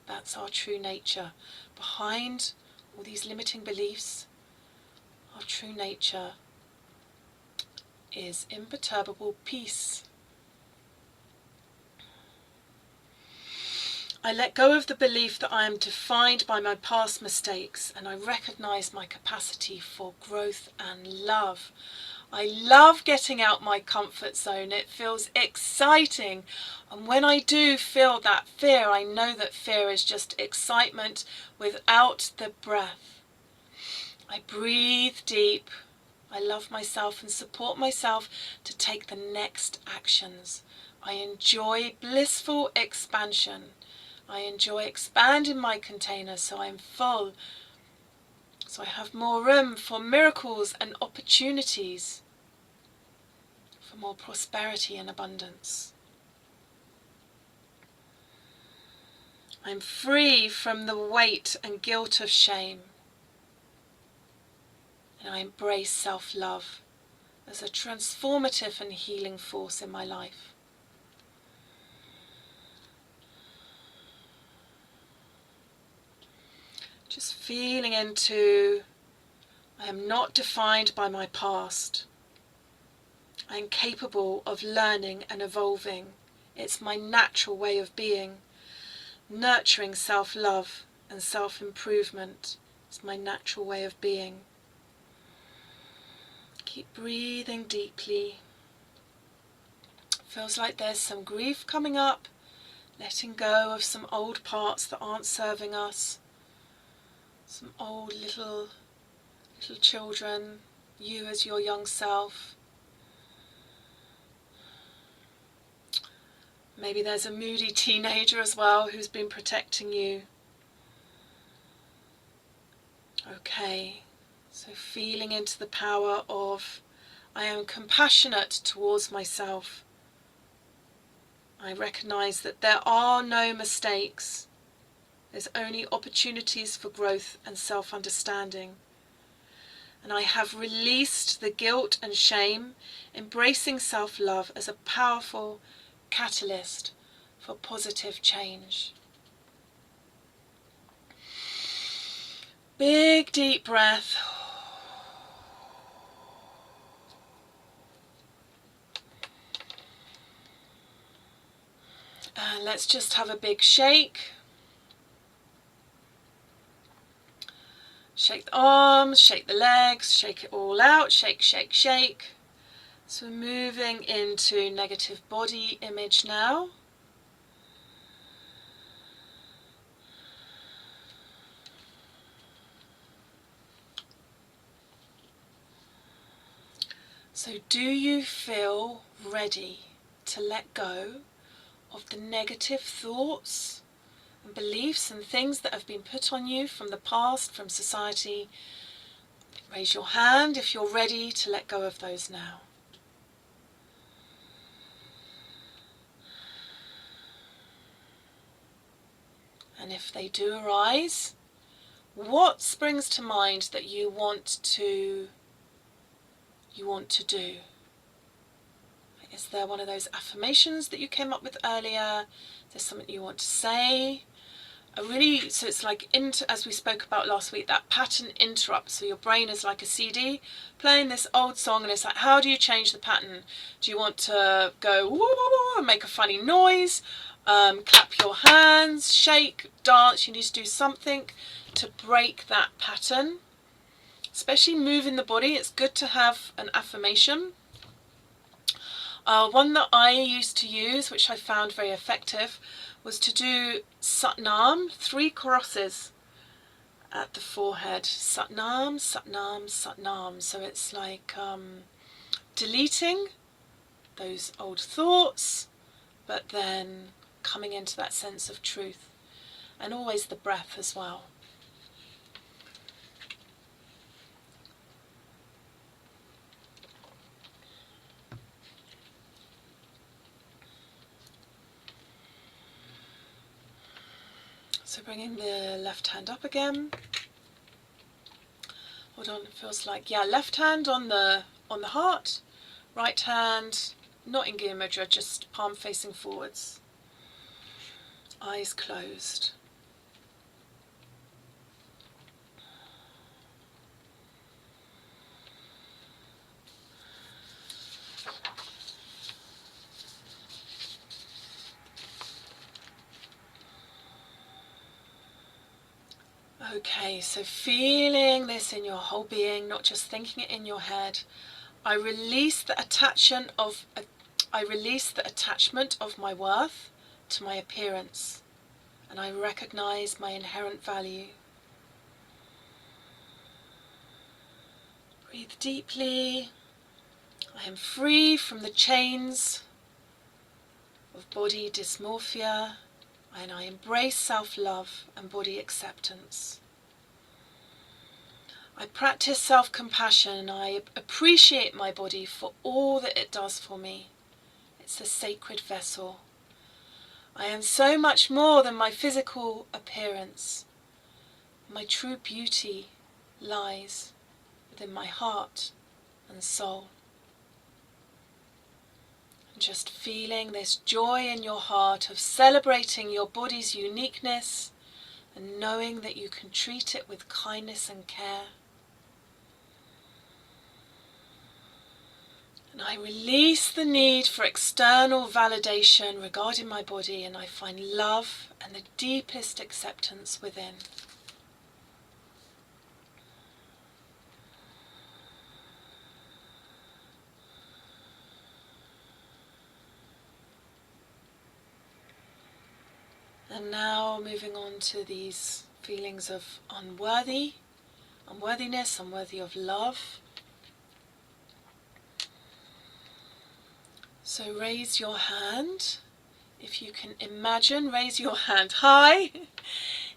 That's our true nature. Behind all these limiting beliefs, our true nature is imperturbable peace. I let go of the belief that I am defined by my past mistakes, and I recognize my capacity for growth and love. I love getting out my comfort zone. It feels exciting. And when I do feel that fear, I know that fear is just excitement without the breath. I breathe deep. I love myself and support myself to take the next actions. I enjoy blissful expansion. I enjoy expanding my container so I'm full. So I have more room for miracles and opportunities, for more prosperity and abundance. I'm free from the weight and guilt of shame. And I embrace self-love as a transformative and healing force in my life. Just feeling into, I am not defined by my past. I am capable of learning and evolving. It's my natural way of being. Nurturing self-love and self-improvement is my natural way of being. Keep breathing deeply. Feels like there's some grief coming up, letting go of some old parts that aren't serving us. Some old little children, you as your young self. Maybe there's a moody teenager as well who's been protecting you. Okay, so feeling into the power of, I am compassionate towards myself. I recognise that there are no mistakes. There's only opportunities for growth and self-understanding. And I have released the guilt and shame, embracing self-love as a powerful catalyst for positive change. Big deep breath. And let's just have a big shake. Shake the arms, shake the legs, shake it all out, shake, shake, shake. So we're moving into negative body image now. So do you feel ready to let go of the negative thoughts and beliefs and things that have been put on you from the past, from society? Raise your hand if you're ready to let go of those now. And if they do arise, what springs to mind that you want to do? Is there one of those affirmations that you came up with earlier? Is there something you want to say? So it's like, as we spoke about last week, that pattern interrupt. So your brain is like a CD playing this old song, and it's like, how do you change the pattern? Do you want to go woo, woo, woo, and make a funny noise? Clap your hands, shake, dance. You need to do something to break that pattern, especially moving the body. It's good to have an affirmation. One that I used to use, which I found very effective, was to do Satnam, 3 crosses at the forehead. Satnam, Satnam, Satnam. So it's like deleting those old thoughts, but then coming into that sense of truth. And always the breath as well. So bringing the left hand up again. Hold on, it feels like, yeah, left hand on the heart, right hand not in Giri Mudra, just palm facing forwards. Eyes closed. Okay, so feeling this in your whole being, not just thinking it in your head. I release the attachment of my worth to my appearance, and I recognize my inherent value. Breathe deeply. I am free from the chains of body dysmorphia, and I embrace self-love and body acceptance. I practice self-compassion, and I appreciate my body for all that it does for me. It's a sacred vessel. I am so much more than my physical appearance. My true beauty lies within my heart and soul. And just feeling this joy in your heart of celebrating your body's uniqueness and knowing that you can treat it with kindness and care. And I release the need for external validation regarding my body, and I find love and the deepest acceptance within. And now moving on to these feelings of unworthiness, unworthy of love. So raise your hand. If you can imagine, raise your hand high.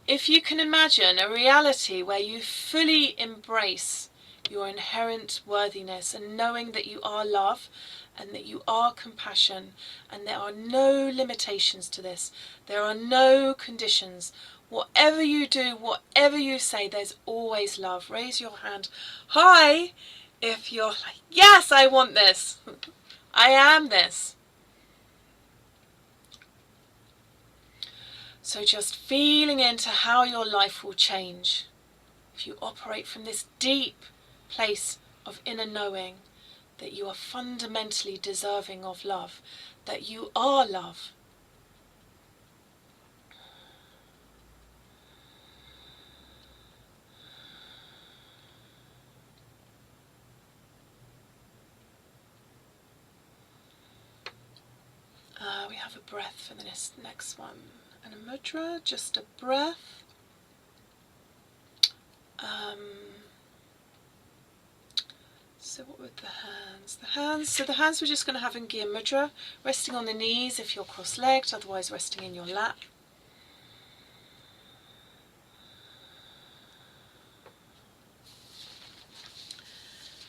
If you can imagine a reality where you fully embrace your inherent worthiness and knowing that you are love and that you are compassion, and there are no limitations to this. There are no conditions. Whatever you do, whatever you say, there's always love. Raise your hand high if you're like, yes, I want this. I am this. So just feeling into how your life will change if you operate from this deep place of inner knowing that you are fundamentally deserving of love, that you are love. We have a breath for the next one. And a mudra, just a breath. So what with the hands? So the hands we're just going to have in Gya Mudra, resting on the knees if you're cross-legged, otherwise resting in your lap.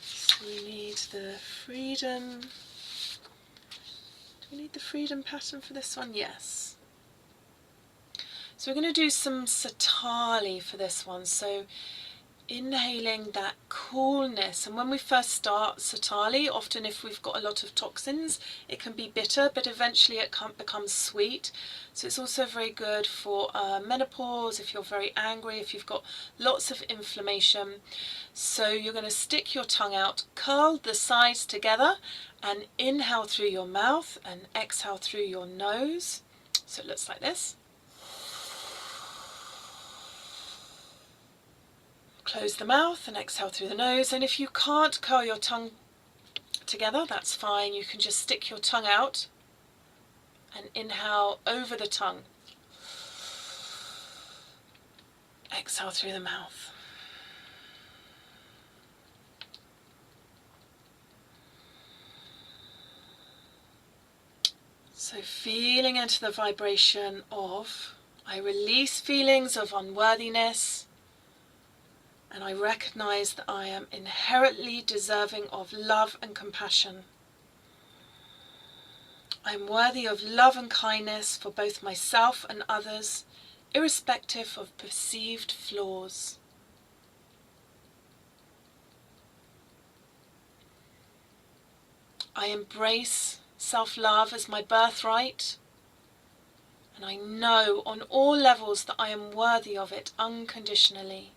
So we need the freedom. Do we need the freedom pattern for this one? Yes. So we're going to do some Satali for this one. So inhaling that coolness, and when we first start Satali, often if we've got a lot of toxins, it can be bitter, but eventually it becomes sweet. So it's also very good for menopause, if you're very angry, if you've got lots of inflammation. So you're going to stick your tongue out, curl the sides together, and inhale through your mouth and exhale through your nose. So it looks like this. Close the mouth and exhale through the nose, and if you can't curl your tongue together, that's fine. You can just stick your tongue out and inhale over the tongue. Exhale through the mouth. So feeling into the vibration of, I release feelings of unworthiness, and I recognize that I am inherently deserving of love and compassion. I am worthy of love and kindness for both myself and others, irrespective of perceived flaws. I embrace self-love as my birthright, and I know on all levels that I am worthy of it unconditionally.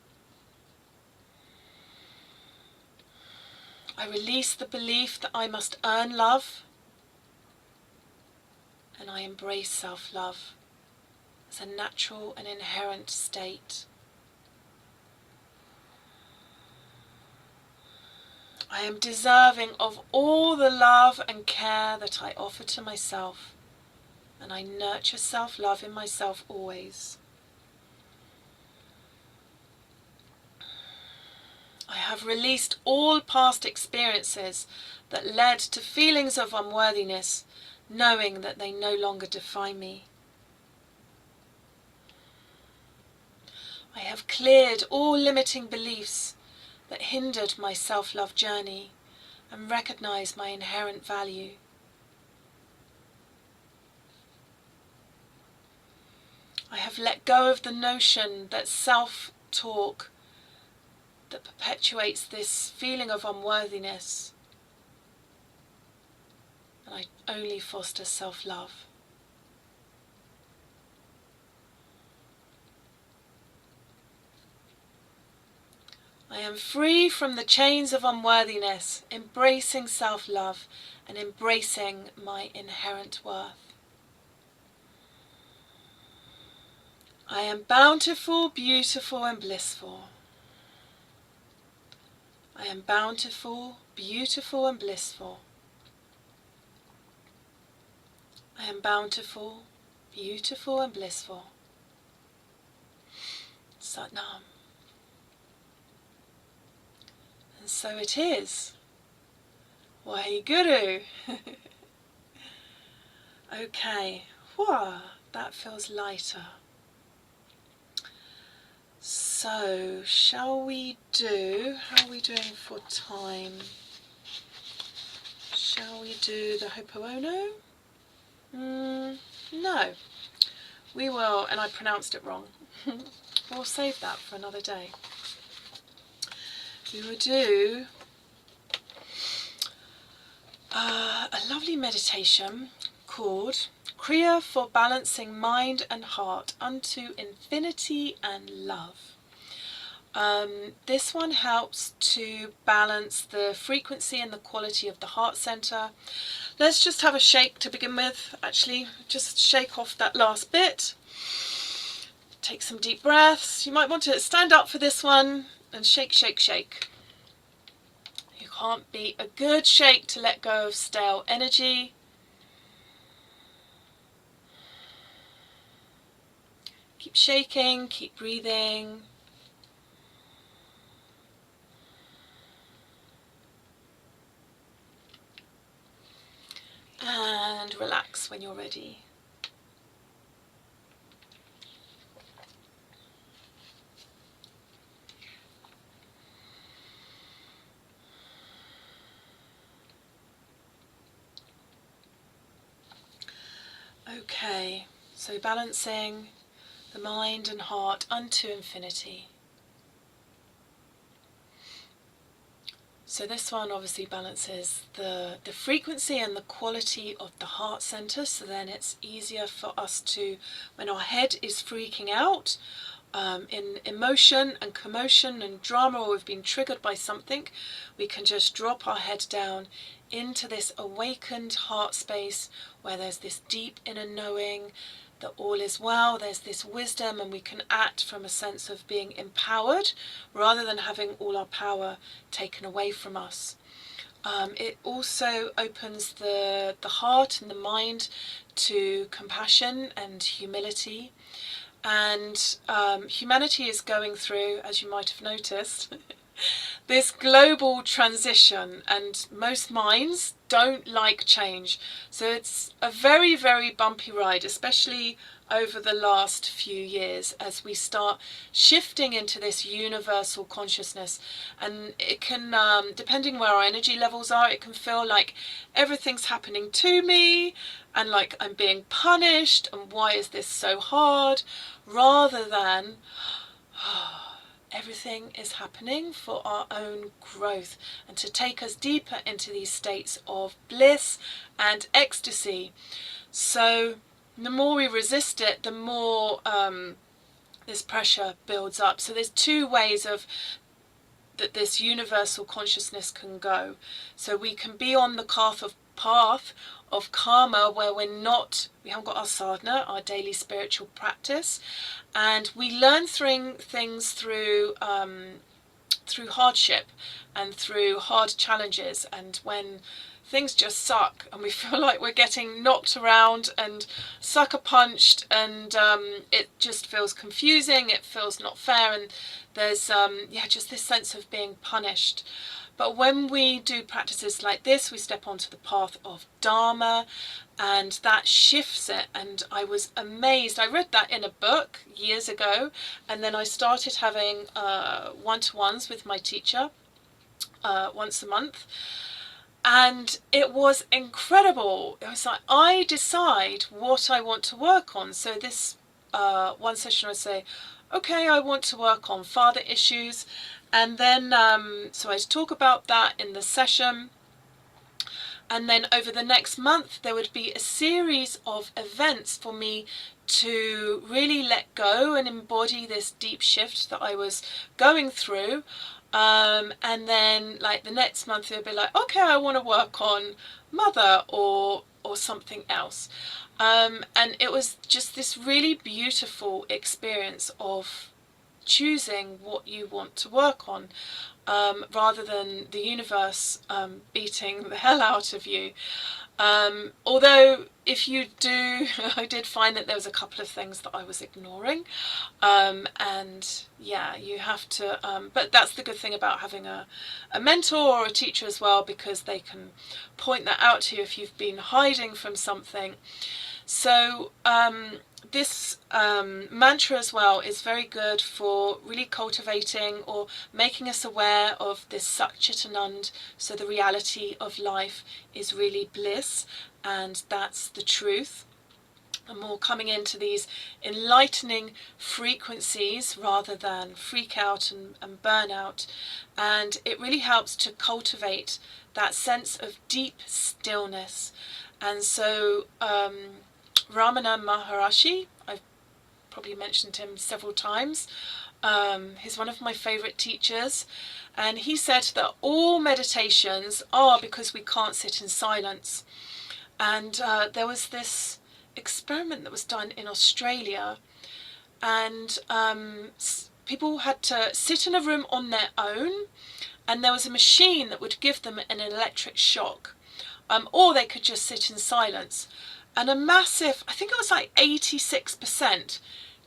I release the belief that I must earn love, and I embrace self-love as a natural and inherent state. I am deserving of all the love and care that I offer to myself, and I nurture self-love in myself always. I have released all past experiences that led to feelings of unworthiness, knowing that they no longer define me. I have cleared all limiting beliefs that hindered my self-love journey and recognize my inherent value. I have let go of the notion that self-talk that perpetuates this feeling of unworthiness, and I only foster self-love. I am free from the chains of unworthiness, embracing self-love and embracing my inherent worth. I am bountiful, beautiful, and blissful. I am bountiful, beautiful, and blissful. I am bountiful, beautiful, and blissful. Sat Nam. And so it is. Waheguru. Okay, whoa, that feels lighter. So, shall we do, how are we doing for time? Shall we do the Ho'oponopono? No, we will, and I pronounced it wrong. We'll save that for another day. We will do a lovely meditation called Kriya for Balancing Mind and Heart unto Infinity and Love. This one helps to balance the frequency and the quality of the heart center. Let's just have a shake to begin with. Actually, just shake off that last bit. Take some deep breaths. You might want to stand up for this one and shake, shake, shake. You can't beat a good shake to let go of stale energy. Keep shaking, keep breathing. And relax when you're ready. Okay, so balancing the mind and heart unto infinity. So this one obviously balances the frequency and the quality of the heart center, so then it's easier for us to, when our head is freaking out, in emotion and commotion and drama, or we've been triggered by something, we can just drop our head down into this awakened heart space where there's this deep inner knowing that all is well, there's this wisdom, and we can act from a sense of being empowered rather than having all our power taken away from us. It also opens the heart and the mind to compassion and humility. And humanity is going through, as you might have noticed, this global transition, and most minds don't like change. So it's a very, very bumpy ride, especially over the last few years as we start shifting into this universal consciousness. And it can, depending where our energy levels are, it can feel like everything's happening to me and like I'm being punished and why is this so hard, rather than everything is happening for our own growth and to take us deeper into these states of bliss and ecstasy. So the more we resist it, the more this pressure builds up. So there's two ways of that this universal consciousness can go. So we can be on the path of karma, where we haven't got our sadhana, our daily spiritual practice, and we learn things through through hardship and through hard challenges, and when things just suck and we feel like we're getting knocked around and sucker punched, and it just feels confusing, it feels not fair, and there's just this sense of being punished. But when we do practices like this, we step onto the path of Dharma, and that shifts it. And I was amazed. I read that in a book years ago, and then I started having one-to-ones with my teacher once a month. And it was incredible. It was like, I decide what I want to work on. So this one session I would say, okay, I want to work on father issues. And then, so I'd talk about that in the session. And then over the next month, there would be a series of events for me to really let go and embody this deep shift that I was going through. And then like the next month, it would be like, okay, I want to work on mother or something else. And it was just this really beautiful experience of choosing what you want to work on, rather than the universe beating the hell out of you. Although if you do, I did find that there was a couple of things that I was ignoring, and yeah, you have to, but that's the good thing about having a mentor or a teacher as well, because they can point that out to you if you've been hiding from something. So this mantra as well is very good for really cultivating or making us aware of this Sat Chit Anand. So the reality of life is really bliss, and that's the truth. And more coming into these enlightening frequencies rather than freak out and burn out. And it really helps to cultivate that sense of deep stillness. And so Ramana Maharishi, I've probably mentioned him several times. He's one of my favourite teachers, and he said that all meditations are because we can't sit in silence. And there was this experiment that was done in Australia, and people had to sit in a room on their own, and there was a machine that would give them an electric shock, or they could just sit in silence. And a massive, I think it was like 86%,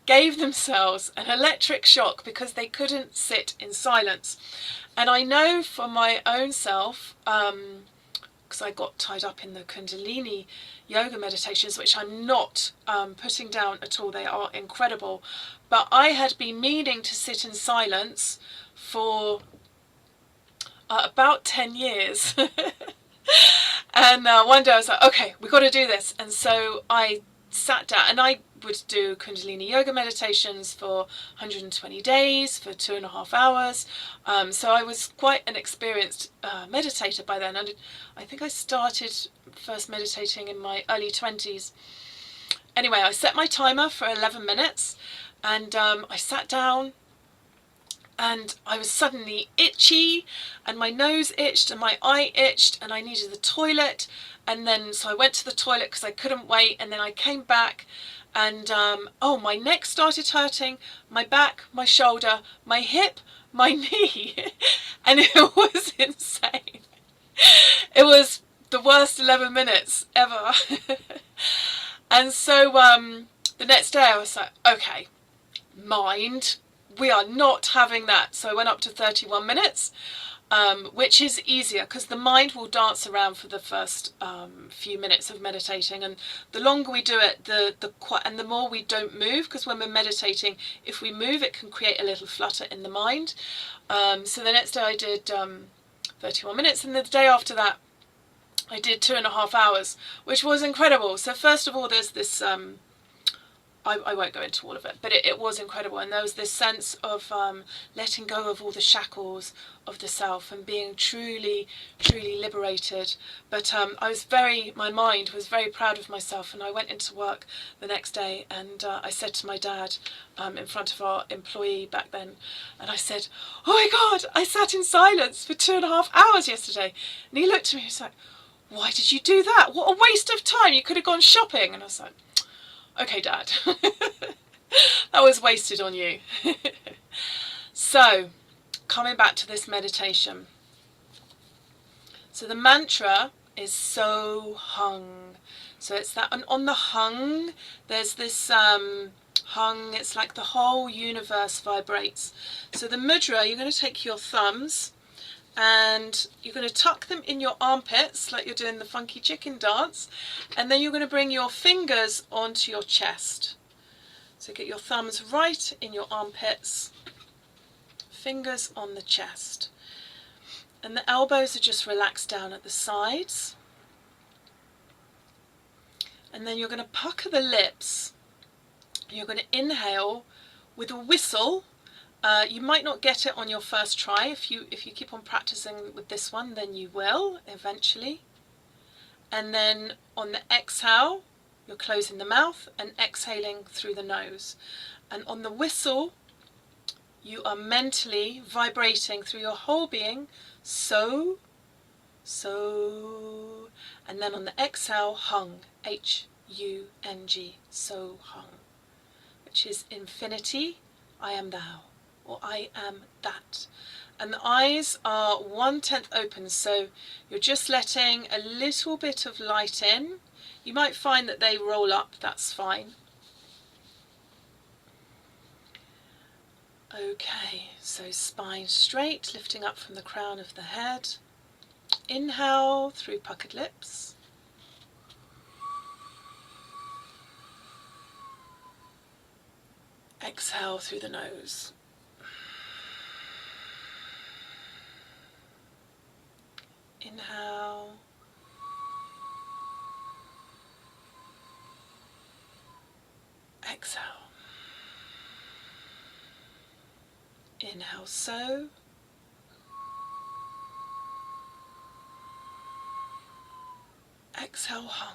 gave themselves an electric shock because they couldn't sit in silence. And I know for my own self, because I got tied up in the Kundalini yoga meditations, which I'm not putting down at all, they are incredible. But I had been meaning to sit in silence for about 10 years. And one day I was like, okay, we've got to do this. And so I sat down, and I would do Kundalini yoga meditations for 120 days for 2.5 hours. So I was quite an experienced meditator by then. And I think I started first meditating in my early 20s. Anyway, I set my timer for 11 minutes, and I sat down, and I was suddenly itchy, and my nose itched and my eye itched, and I needed the toilet. And then so I went to the toilet because I couldn't wait, and then I came back, and my neck started hurting, my back, my shoulder, my hip, my knee, and it was insane. It was the worst 11 minutes ever. And so the next day I was like, okay, mind, we are not having that. So I went up to 31 minutes, which is easier because the mind will dance around for the first few minutes of meditating, and the longer we do it, the more we don't move, because when we're meditating, if we move, it can create a little flutter in the mind. So the next day I did 31 minutes, and the day after that I did 2.5 hours, which was incredible. So first of all, there's this I won't go into all of it, but it was incredible. And there was this sense of letting go of all the shackles of the self and being truly, truly liberated. But my mind was very proud of myself, and I went into work the next day, and I said to my dad in front of our employee back then, and I said, oh my God, I sat in silence for 2.5 hours yesterday. And he looked at me and he was like, why did you do that? What a waste of time. You could have gone shopping. And I was like, okay, Dad, that was wasted on you. So coming back to this meditation. So the mantra is so hung. So it's that, and on the hung, there's this hung, it's like the whole universe vibrates. So the mudra, you're going to take your thumbs and you're going to tuck them in your armpits like you're doing the funky chicken dance, and then you're going to bring your fingers onto your chest. So get your thumbs right in your armpits, fingers on the chest, and the elbows are just relaxed down at the sides. And then you're going to pucker the lips. You're going to inhale with a whistle. You might not get it on your first try. If you keep on practicing with this one, then you will eventually. And then on the exhale, you're closing the mouth and exhaling through the nose. And on the whistle, you are mentally vibrating through your whole being, so. And then on the exhale, hung, H-U-N-G, so hung, which is infinity, I am thou, or I am that. And the eyes are 1/10 open, so you're just letting a little bit of light in. You might find that they roll up, that's fine. Okay, so spine straight, lifting up from the crown of the head. Inhale through puckered lips. Exhale through the nose. Inhale. Exhale. Inhale, so. Exhale, hung.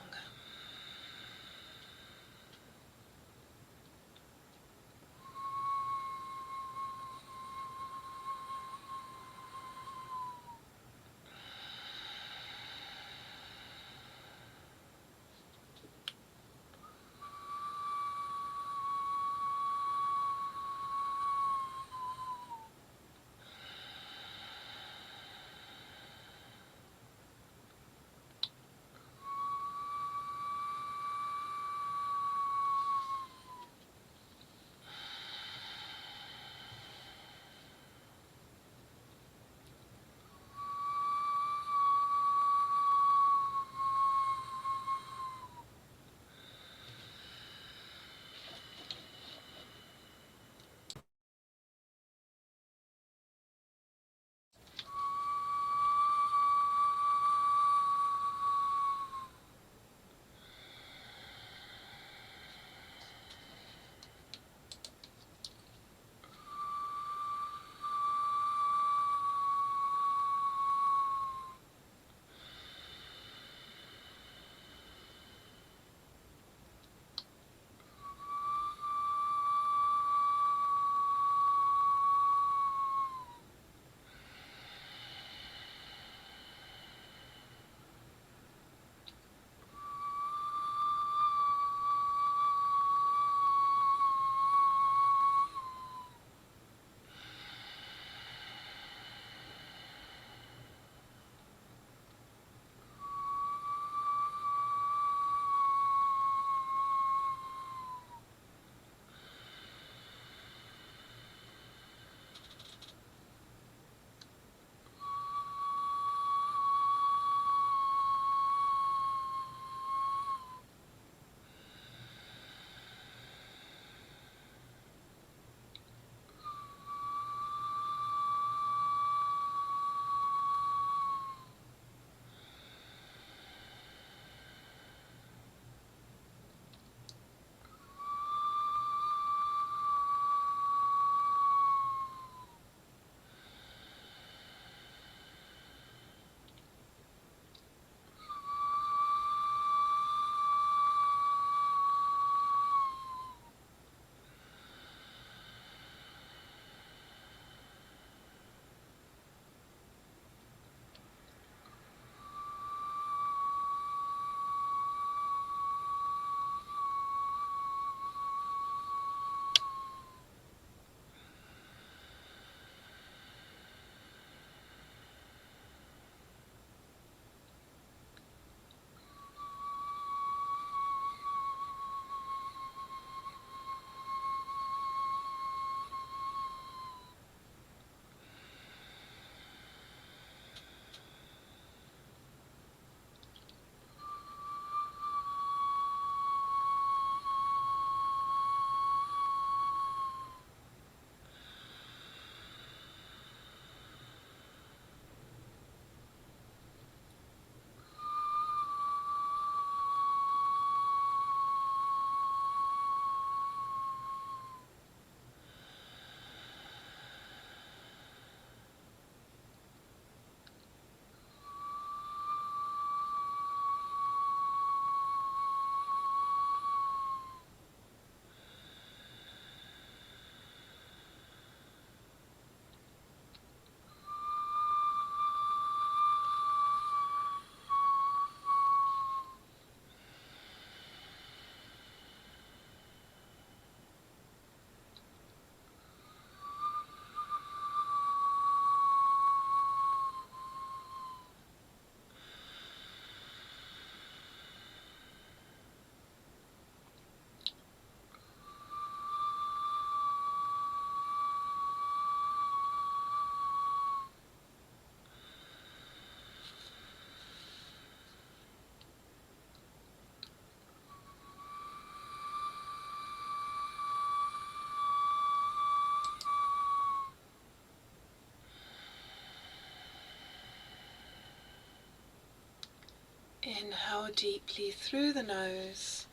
Inhale deeply through the nose.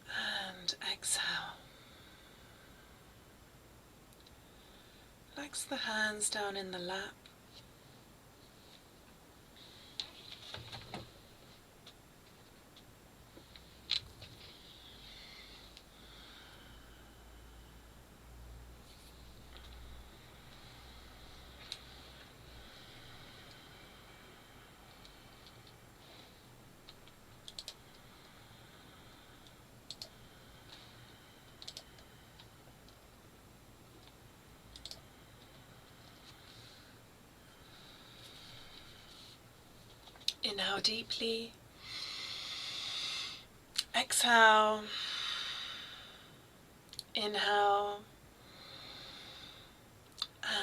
And exhale. Relax the hands down in the lap. Inhale deeply. Exhale. Inhale.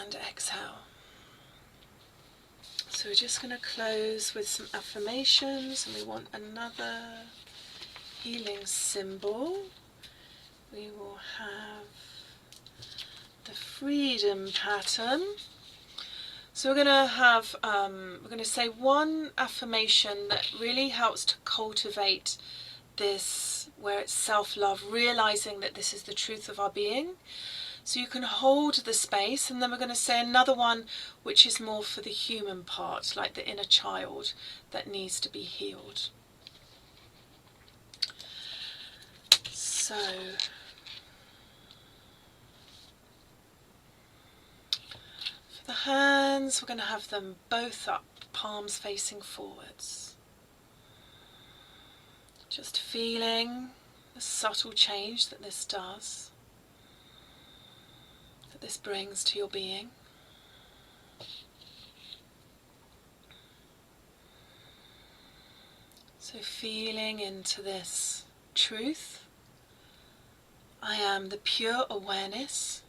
And exhale. So we're just going to close with some affirmations, and we want another healing symbol. We will have the freedom pattern. So we're going to say one affirmation that really helps to cultivate this, where it's self-love, realizing that this is the truth of our being. So you can hold the space, and then we're going to say another one which is more for the human part, like the inner child that needs to be healed. So for the hands, we're going to have them both up, palms facing forwards. Just feeling the subtle change that this does, that this brings to your being. So feeling into this truth. I am the pure awareness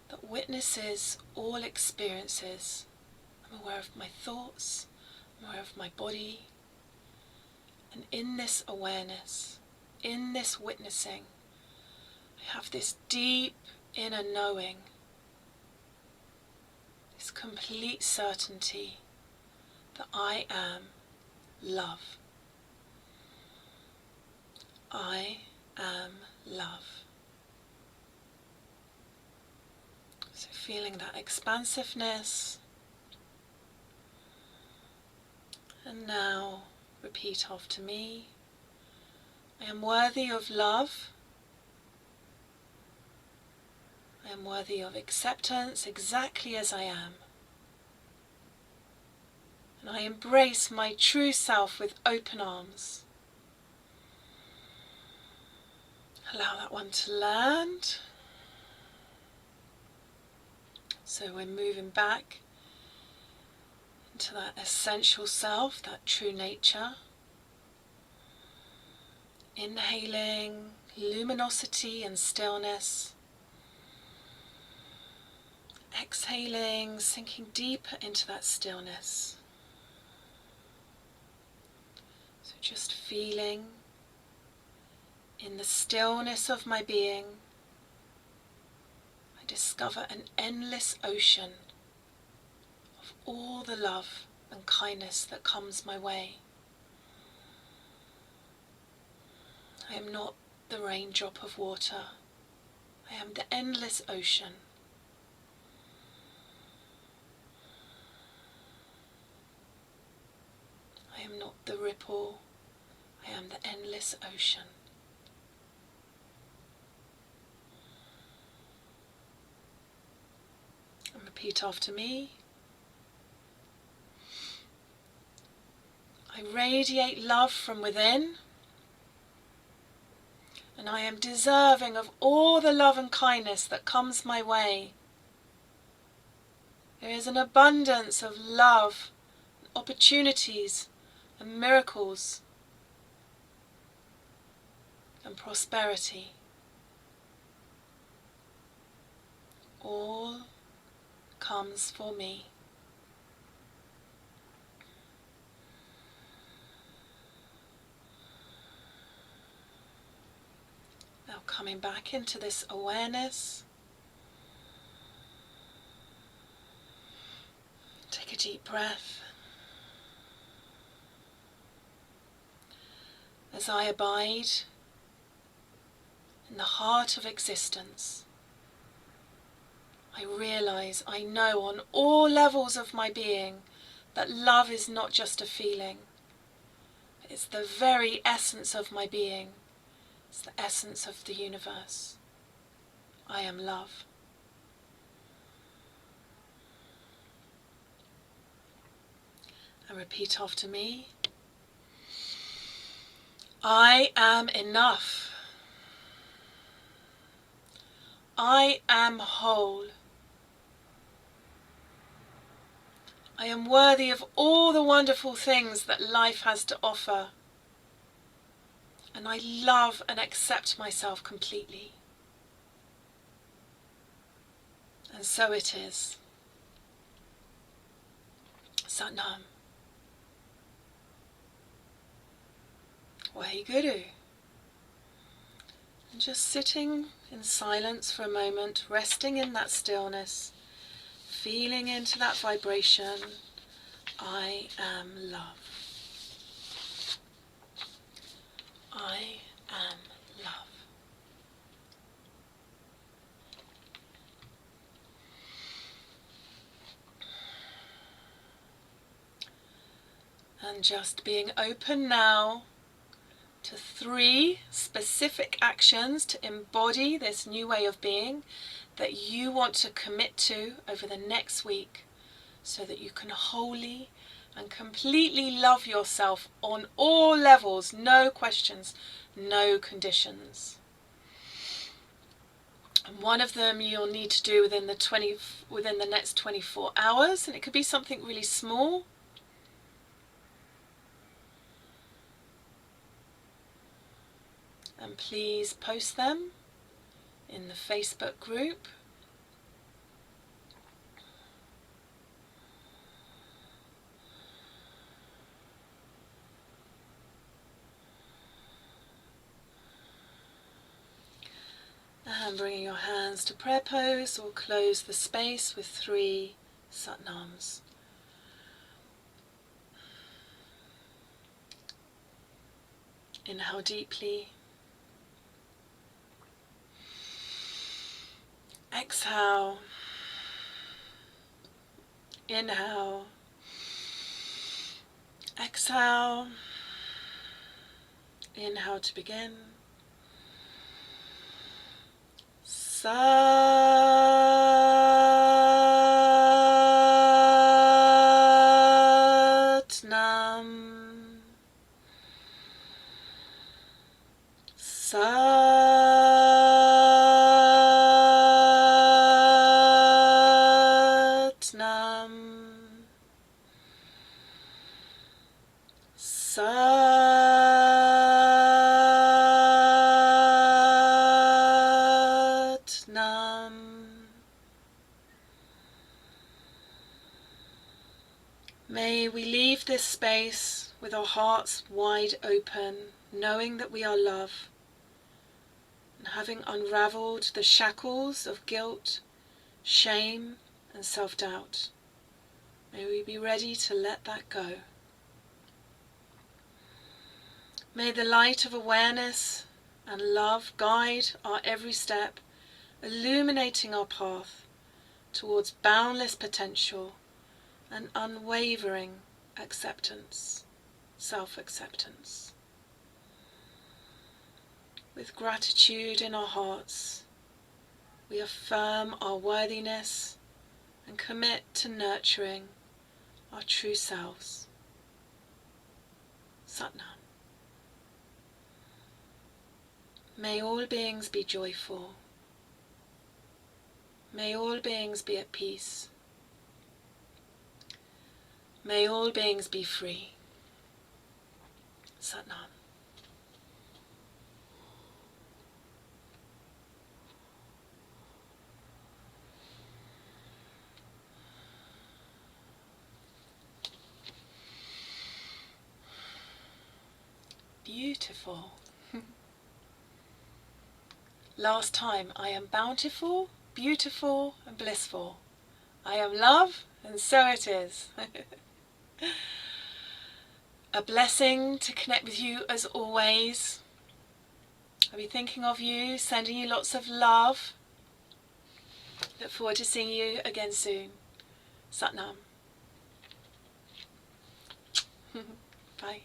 that witnesses all experiences. I'm aware of my thoughts, I'm aware of my body. And in this awareness, in this witnessing, I have this deep inner knowing, this complete certainty that I am love. I am love. So feeling that expansiveness. And now repeat after me. I am worthy of love. I am worthy of acceptance exactly as I am. And I embrace my true self with open arms. Allow that one to land. So we're moving back into that essential self, that true nature. Inhaling luminosity and stillness. Exhaling, sinking deeper into that stillness. So just feeling in the stillness of my being, I discover an endless ocean of all the love and kindness that comes my way. I am not the raindrop of water. I am the endless ocean. I am not the ripple. I am the endless ocean. And repeat after me. I radiate love from within, and I am deserving of all the love and kindness that comes my way. There is an abundance of love, opportunities, and miracles, and prosperity. All comes for me. Now coming back into this awareness. Take a deep breath. As I abide in the heart of existence, I realize, I know on all levels of my being that love is not just a feeling. It's the very essence of my being. It's the essence of the universe. I am love. And repeat after me. I am enough. I am whole. I am worthy of all the wonderful things that life has to offer. And I love and accept myself completely. And so it is. Satnam. Waheguru. And just sitting in silence for a moment, resting in that stillness, feeling into that vibration. I am love. I am love. And just being open now to 3 specific actions to embody this new way of being that you want to commit to over the next week, so that you can wholly and completely love yourself on all levels, no questions, no conditions. And one of them you'll need to do within the next 24 hours, and it could be something really small. And please post them in the Facebook group. And bringing your hands to prayer pose, or close the space with 3 Satnams. Inhale deeply. Exhale. Inhale. Exhale. Inhale to begin. Satnam. Satnam. Satnam. May we leave this space with our hearts wide open, knowing that we are love, and having unraveled the shackles of guilt, shame, and self-doubt. May we be ready to let that go. May the light of awareness and love guide our every step, illuminating our path towards boundless potential and unwavering acceptance, self-acceptance. With gratitude in our hearts, we affirm our worthiness and commit to nurturing our true selves. Satnam. May all beings be joyful. May all beings be at peace. May all beings be free. Satnam. Beautiful. Last time, I am bountiful, beautiful, and blissful. I am love, and so it is. A blessing to connect with you as always. I'll be thinking of you, sending you lots of love. Look forward to seeing you again soon. Satnam. Bye.